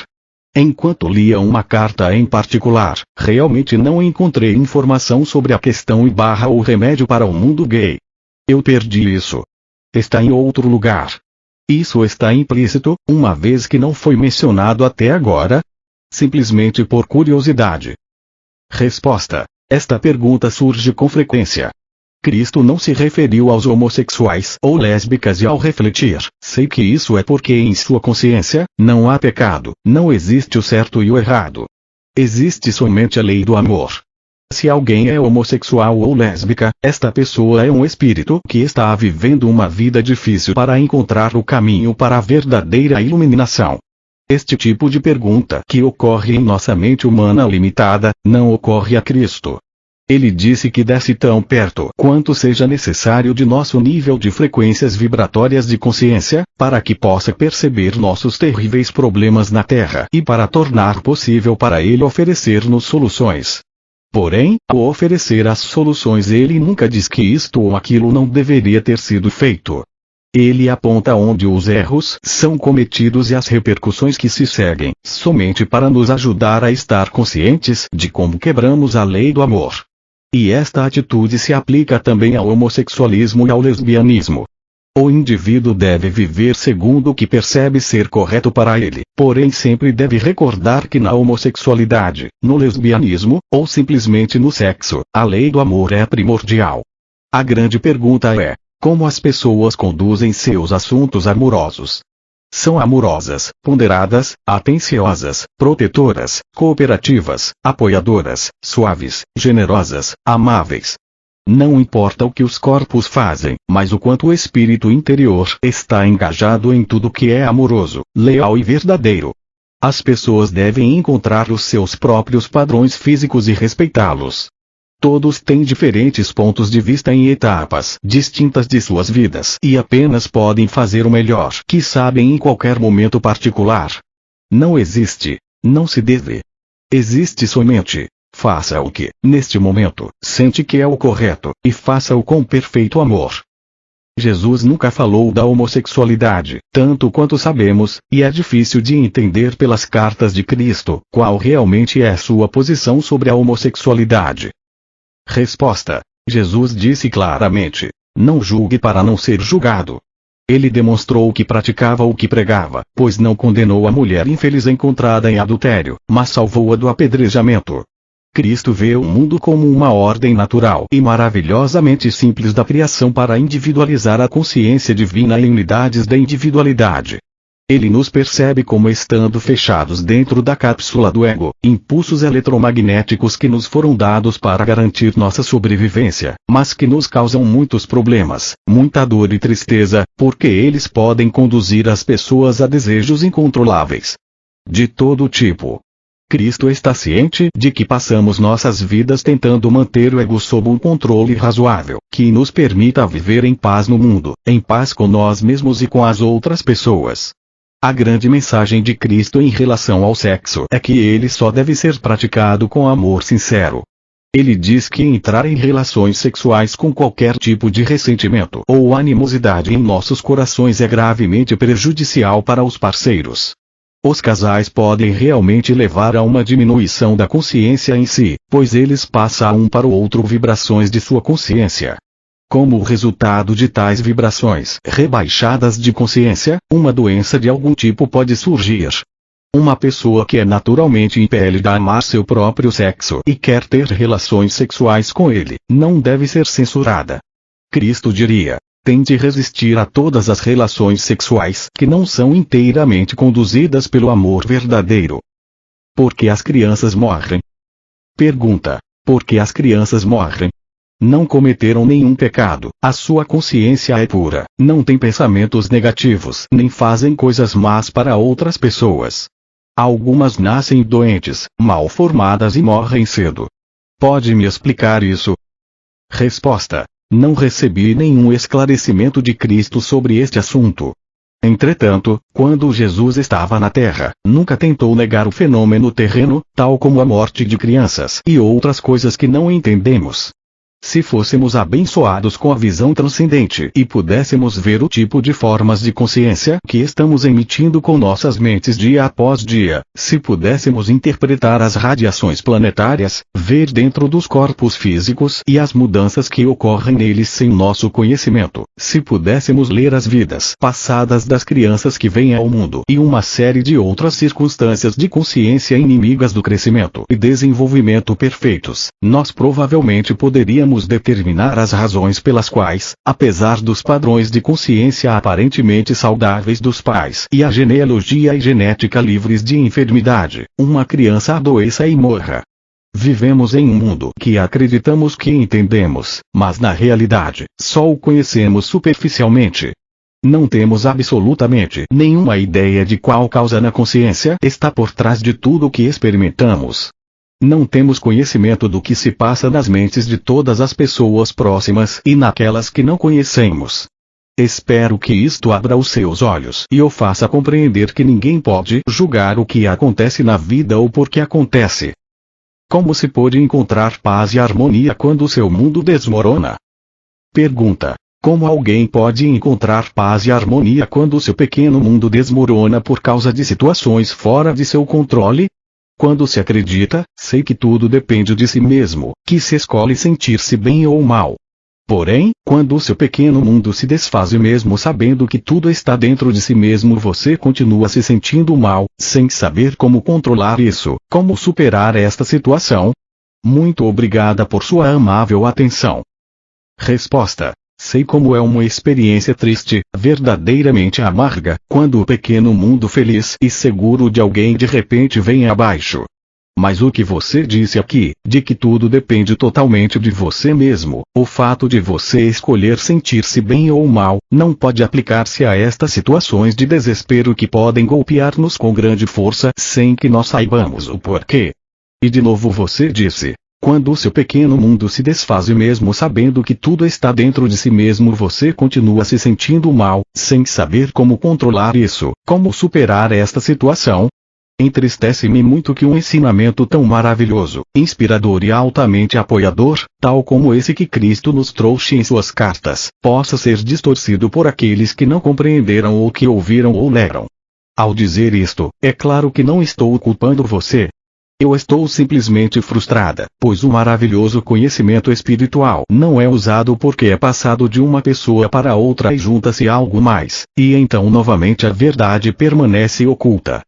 S1: Enquanto lia uma carta em particular, realmente não encontrei informação sobre a questão / o remédio para o mundo gay. Eu perdi isso. Está em outro lugar. Isso está implícito, uma vez que não foi mencionado até agora? Simplesmente por curiosidade. Resposta. Esta pergunta surge com frequência. Cristo não se referiu aos homossexuais ou lésbicas e ao refletir, sei que isso é porque em sua consciência, não há pecado, não existe o certo e o errado. Existe somente a lei do amor. Se alguém é homossexual ou lésbica, esta pessoa é um espírito que está vivendo uma vida difícil para encontrar o caminho para a verdadeira iluminação. Este tipo de pergunta que ocorre em nossa mente humana limitada, não ocorre a Cristo. Ele disse que desce tão perto quanto seja necessário de nosso nível de frequências vibratórias de consciência, para que possa perceber nossos terríveis problemas na Terra e para tornar possível para ele oferecer-nos soluções. Porém, ao oferecer as soluções ele nunca diz que isto ou aquilo não deveria ter sido feito. Ele aponta onde os erros são cometidos e as repercussões que se seguem, somente para nos ajudar a estar conscientes de como quebramos a lei do amor. E esta atitude se aplica também ao homossexualismo e ao lesbianismo. O indivíduo deve viver segundo o que percebe ser correto para ele, porém sempre deve recordar que na homossexualidade, no lesbianismo, ou simplesmente no sexo, a lei do amor é primordial. A grande pergunta é: como as pessoas conduzem seus assuntos amorosos? São amorosas, ponderadas, atenciosas, protetoras, cooperativas, apoiadoras, suaves, generosas, amáveis. Não importa o que os corpos fazem, mas o quanto o espírito interior está engajado em tudo que é amoroso, leal e verdadeiro. As pessoas devem encontrar os seus próprios padrões físicos e respeitá-los. Todos têm diferentes pontos de vista em etapas distintas de suas vidas e apenas podem fazer o melhor que sabem em qualquer momento particular. Não existe, não se deve. Existe somente: faça o que, neste momento, sente que é o correto, e faça-o com perfeito amor. Jesus nunca falou da homossexualidade, tanto quanto sabemos, e é difícil de entender pelas cartas de Cristo, qual realmente é sua posição sobre a homossexualidade. Resposta. Jesus disse claramente: não julgue para não ser julgado. Ele demonstrou que praticava o que pregava, pois não condenou a mulher infeliz encontrada em adultério, mas salvou-a do apedrejamento. Cristo vê o mundo como uma ordem natural e maravilhosamente simples da criação para individualizar a consciência divina em unidades da individualidade. Ele nos percebe como estando fechados dentro da cápsula do ego, impulsos eletromagnéticos que nos foram dados para garantir nossa sobrevivência, mas que nos causam muitos problemas, muita dor e tristeza, porque eles podem conduzir as pessoas a desejos incontroláveis. De todo tipo. Cristo está ciente de que passamos nossas vidas tentando manter o ego sob um controle razoável, que nos permita viver em paz no mundo, em paz com nós mesmos e com as outras pessoas. A grande mensagem de Cristo em relação ao sexo é que ele só deve ser praticado com amor sincero. Ele diz que entrar em relações sexuais com qualquer tipo de ressentimento ou animosidade em nossos corações é gravemente prejudicial para os parceiros. Os casais podem realmente levar a uma diminuição da consciência em si, pois eles passam um para o outro vibrações de sua consciência. Como resultado de tais vibrações rebaixadas de consciência, uma doença de algum tipo pode surgir. Uma pessoa que é naturalmente impelida a amar seu próprio sexo e quer ter relações sexuais com ele, não deve ser censurada. Cristo diria: tente resistir a todas as relações sexuais que não são inteiramente conduzidas pelo amor verdadeiro. Por que as crianças morrem? Pergunta: por que as crianças morrem? Não cometeram nenhum pecado, a sua consciência é pura, não têm pensamentos negativos nem fazem coisas más para outras pessoas. Algumas nascem doentes, mal formadas e morrem cedo. Pode me explicar isso? Resposta: não recebi nenhum esclarecimento de Cristo sobre este assunto. Entretanto, quando Jesus estava na Terra, nunca tentou negar o fenômeno terreno, tal como a morte de crianças e outras coisas que não entendemos. Se fôssemos abençoados com a visão transcendente e pudéssemos ver o tipo de formas de consciência que estamos emitindo com nossas mentes dia após dia, se pudéssemos interpretar as radiações planetárias, ver dentro dos corpos físicos e as mudanças que ocorrem neles sem nosso conhecimento, se pudéssemos ler as vidas passadas das crianças que vêm ao mundo e uma série de outras circunstâncias de consciência inimigas do crescimento e desenvolvimento perfeitos, nós provavelmente poderíamos determinar as razões pelas quais, apesar dos padrões de consciência aparentemente saudáveis dos pais e a genealogia e genética livres de enfermidade, uma criança adoeça e morra. Vivemos em um mundo que acreditamos que entendemos, mas na realidade, só o conhecemos superficialmente. Não temos absolutamente nenhuma ideia de qual causa na consciência está por trás de tudo o que experimentamos. Não temos conhecimento do que se passa nas mentes de todas as pessoas próximas e naquelas que não conhecemos. Espero que isto abra os seus olhos e o faça compreender que ninguém pode julgar o que acontece na vida ou por que acontece. Como se pode encontrar paz e harmonia quando o seu mundo desmorona? Pergunta: como alguém pode encontrar paz e harmonia quando o seu pequeno mundo desmorona por causa de situações fora de seu controle? Quando se acredita, sei que tudo depende de si mesmo, que se escolhe sentir-se bem ou mal. Porém, quando o seu pequeno mundo se desfaz e mesmo sabendo que tudo está dentro de si mesmo você continua se sentindo mal, sem saber como controlar isso, como superar esta situação? Muito obrigada por sua amável atenção. Resposta: sei como é uma experiência triste, verdadeiramente amarga, quando o pequeno mundo feliz e seguro de alguém de repente vem abaixo. Mas o que você disse aqui, de que tudo depende totalmente de você mesmo, o fato de você escolher sentir-se bem ou mal, não pode aplicar-se a estas situações de desespero que podem golpear-nos com grande força sem que nós saibamos o porquê. E de novo você disse: quando o seu pequeno mundo se desfaz e mesmo sabendo que tudo está dentro de si mesmo você continua se sentindo mal, sem saber como controlar isso, como superar esta situação? Entristece-me muito que um ensinamento tão maravilhoso, inspirador e altamente apoiador, tal como esse que Cristo nos trouxe em suas cartas, possa ser distorcido por aqueles que não compreenderam ou que ouviram ou leram. Ao dizer isto, é claro que não estou culpando você. Eu estou simplesmente frustrada, pois o maravilhoso conhecimento espiritual não é usado porque é passado de uma pessoa para outra e junta-se algo mais, e então novamente a verdade permanece oculta.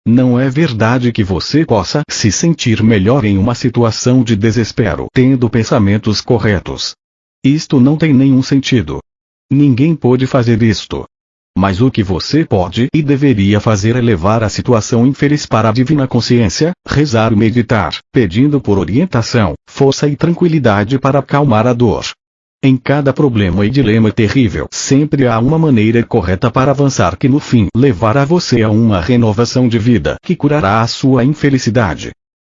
S1: Não é verdade que você possa se sentir melhor em uma situação de desespero tendo pensamentos corretos. Isto não tem nenhum sentido. Ninguém pode fazer isto. Mas o que você pode e deveria fazer é levar a situação infeliz para a divina consciência, rezar e meditar, pedindo por orientação, força e tranquilidade para acalmar a dor. Em cada problema e dilema terrível sempre há uma maneira correta para avançar que no fim levará você a uma renovação de vida que curará a sua infelicidade.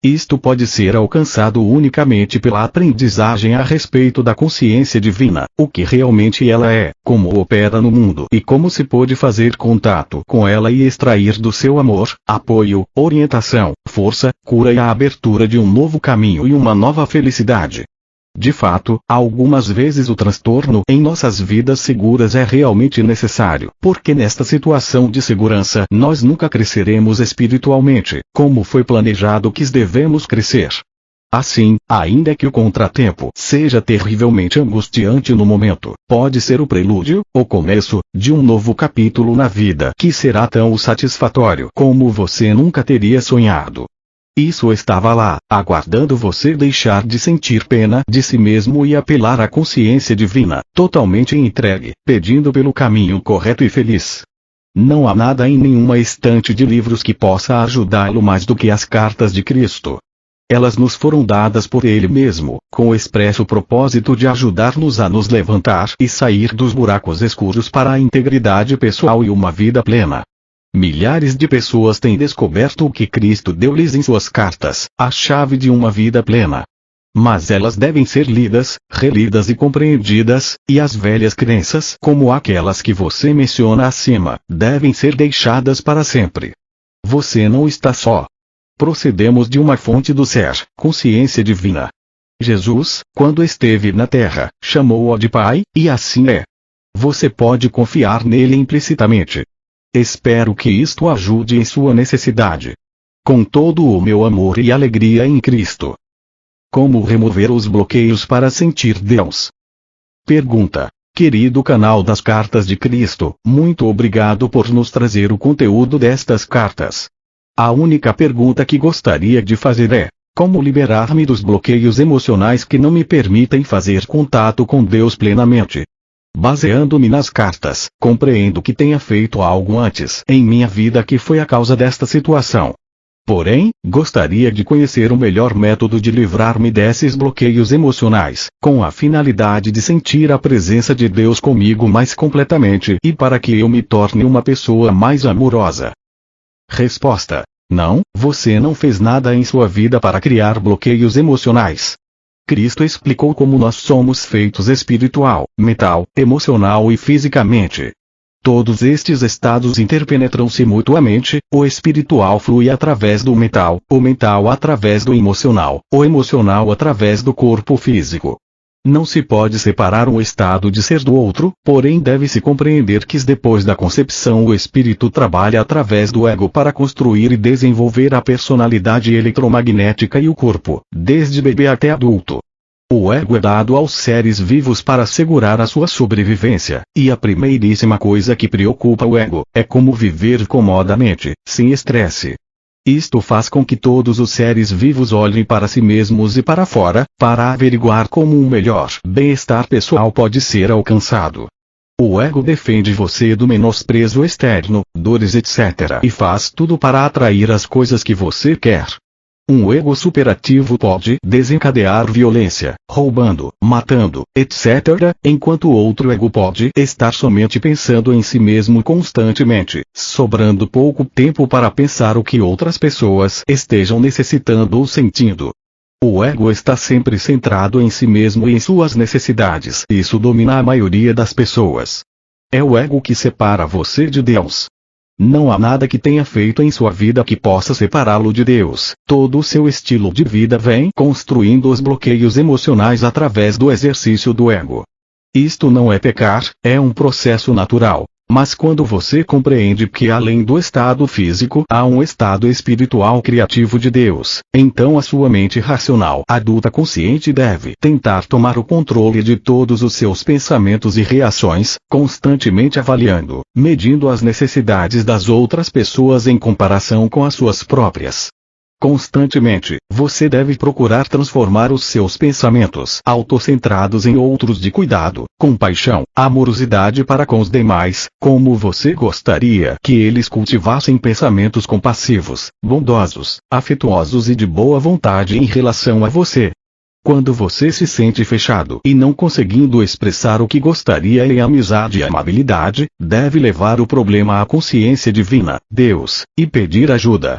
S1: Isto pode ser alcançado unicamente pela aprendizagem a respeito da consciência divina, o que realmente ela é, como opera no mundo e como se pode fazer contato com ela e extrair do seu amor, apoio, orientação, força, cura e a abertura de um novo caminho e uma nova felicidade. De fato, algumas vezes o transtorno em nossas vidas seguras é realmente necessário, porque nesta situação de segurança nós nunca cresceremos espiritualmente, como foi planejado que devemos crescer. Assim, ainda que o contratempo seja terrivelmente angustiante no momento, pode ser o prelúdio, o começo, de um novo capítulo na vida que será tão satisfatório como você nunca teria sonhado. Isso estava lá, aguardando você deixar de sentir pena de si mesmo e apelar à consciência divina, totalmente entregue, pedindo pelo caminho correto e feliz. Não há nada em nenhuma estante de livros que possa ajudá-lo mais do que as cartas de Cristo. Elas nos foram dadas por Ele mesmo, com o expresso propósito de ajudar-nos a nos levantar e sair dos buracos escuros para a integridade pessoal e uma vida plena. Milhares de pessoas têm descoberto o que Cristo deu-lhes em suas cartas, a chave de uma vida plena. Mas elas devem ser lidas, relidas e compreendidas, e as velhas crenças, como aquelas que você menciona acima, devem ser deixadas para sempre. Você não está só. Procedemos de uma fonte do ser, consciência divina. Jesus, quando esteve na terra, chamou-o de Pai, e assim é. Você pode confiar nele implicitamente. Espero que isto ajude em sua necessidade. Com todo o meu amor e alegria em Cristo. Como remover os bloqueios para sentir Deus? Pergunta. Querido canal das Cartas de Cristo, muito obrigado por nos trazer o conteúdo destas cartas. A única pergunta que gostaria de fazer é: como liberar-me dos bloqueios emocionais que não me permitem fazer contato com Deus plenamente? Baseando-me nas cartas, compreendo que tenha feito algo antes em minha vida que foi a causa desta situação. Porém, gostaria de conhecer o melhor método de livrar-me desses bloqueios emocionais, com a finalidade de sentir a presença de Deus comigo mais completamente e para que eu me torne uma pessoa mais amorosa. Resposta: não, você não fez nada em sua vida para criar bloqueios emocionais. Cristo explicou como nós somos feitos espiritual, mental, emocional e fisicamente. Todos estes estados interpenetram-se mutuamente, o espiritual flui através do mental, o mental através do emocional, o emocional através do corpo físico. Não se pode separar um estado de ser do outro, porém deve-se compreender que depois da concepção o espírito trabalha através do ego para construir e desenvolver a personalidade eletromagnética e o corpo, desde bebê até adulto. O ego é dado aos seres vivos para assegurar a sua sobrevivência, e a primeiríssima coisa que preocupa o ego é como viver comodamente, sem estresse. Isto faz com que todos os seres vivos olhem para si mesmos e para fora, para averiguar como um melhor bem-estar pessoal pode ser alcançado. O ego defende você do menosprezo externo, dores etc. e faz tudo para atrair as coisas que você quer. Um ego superativo pode desencadear violência, roubando, matando, etc., enquanto outro ego pode estar somente pensando em si mesmo constantemente, sobrando pouco tempo para pensar o que outras pessoas estejam necessitando ou sentindo. O ego está sempre centrado em si mesmo e em suas necessidades. Isso domina a maioria das pessoas. É o ego que separa você de Deus. Não há nada que tenha feito em sua vida que possa separá-lo de Deus. Todo o seu estilo de vida vem construindo os bloqueios emocionais através do exercício do ego. Isto não é pecar, é um processo natural. Mas quando você compreende que além do estado físico há um estado espiritual criativo de Deus, então a sua mente racional adulta consciente deve tentar tomar o controle de todos os seus pensamentos e reações, constantemente avaliando, medindo as necessidades das outras pessoas em comparação com as suas próprias. Constantemente, você deve procurar transformar os seus pensamentos autocentrados em outros de cuidado, compaixão, amorosidade para com os demais, como você gostaria que eles cultivassem pensamentos compassivos, bondosos, afetuosos e de boa vontade em relação a você. Quando você se sente fechado e não conseguindo expressar o que gostaria em amizade e amabilidade, deve levar o problema à consciência divina, Deus, e pedir ajuda.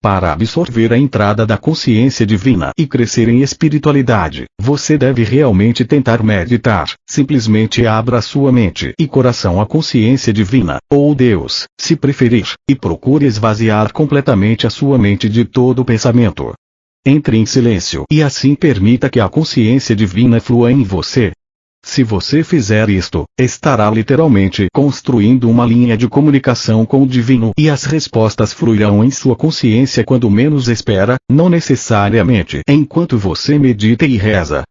S1: Para absorver a entrada da consciência divina e crescer em espiritualidade, você deve realmente tentar meditar. Simplesmente abra sua mente e coração à consciência divina, ou Deus, se preferir, e procure esvaziar completamente a sua mente de todo pensamento. Entre em silêncio e assim permita que a consciência divina flua em você. Se você fizer isto, estará literalmente construindo uma linha de comunicação com o divino e as respostas fluirão em sua consciência quando menos espera, não necessariamente enquanto você medita e reza.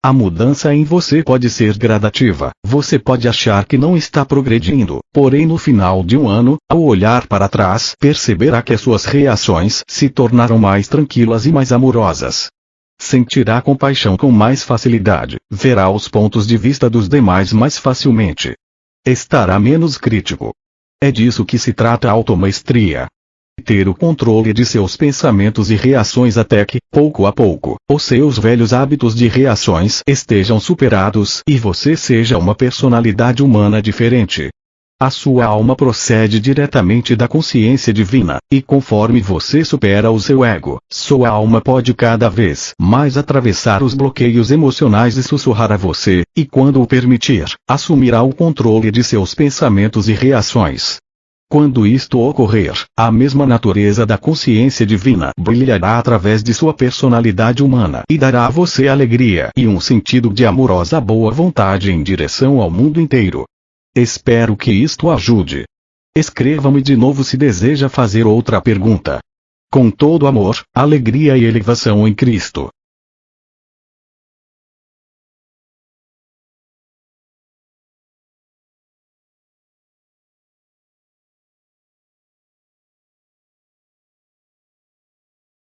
S1: A mudança em você pode ser gradativa, você pode achar que não está progredindo, porém no final de um ano, ao olhar para trás, perceberá que as suas reações se tornaram mais tranquilas e mais amorosas. Sentirá compaixão com mais facilidade, verá os pontos de vista dos demais mais facilmente. Estará menos crítico. É disso que se trata a automaestria. Ter o controle de seus pensamentos e reações até que, pouco a pouco, os seus velhos hábitos de reações estejam superados e você seja uma personalidade humana diferente. A sua alma procede diretamente da consciência divina, e conforme você supera o seu ego, sua alma pode cada vez mais atravessar os bloqueios emocionais e sussurrar a você, e quando o permitir, assumirá o controle de seus pensamentos e reações. Quando isto ocorrer, a mesma natureza da consciência divina brilhará através de sua personalidade humana e dará a você alegria e um sentido de amorosa boa vontade em direção ao mundo inteiro. Espero que isto ajude. Escreva-me de novo se deseja fazer outra pergunta. Com todo amor, alegria e elevação em Cristo.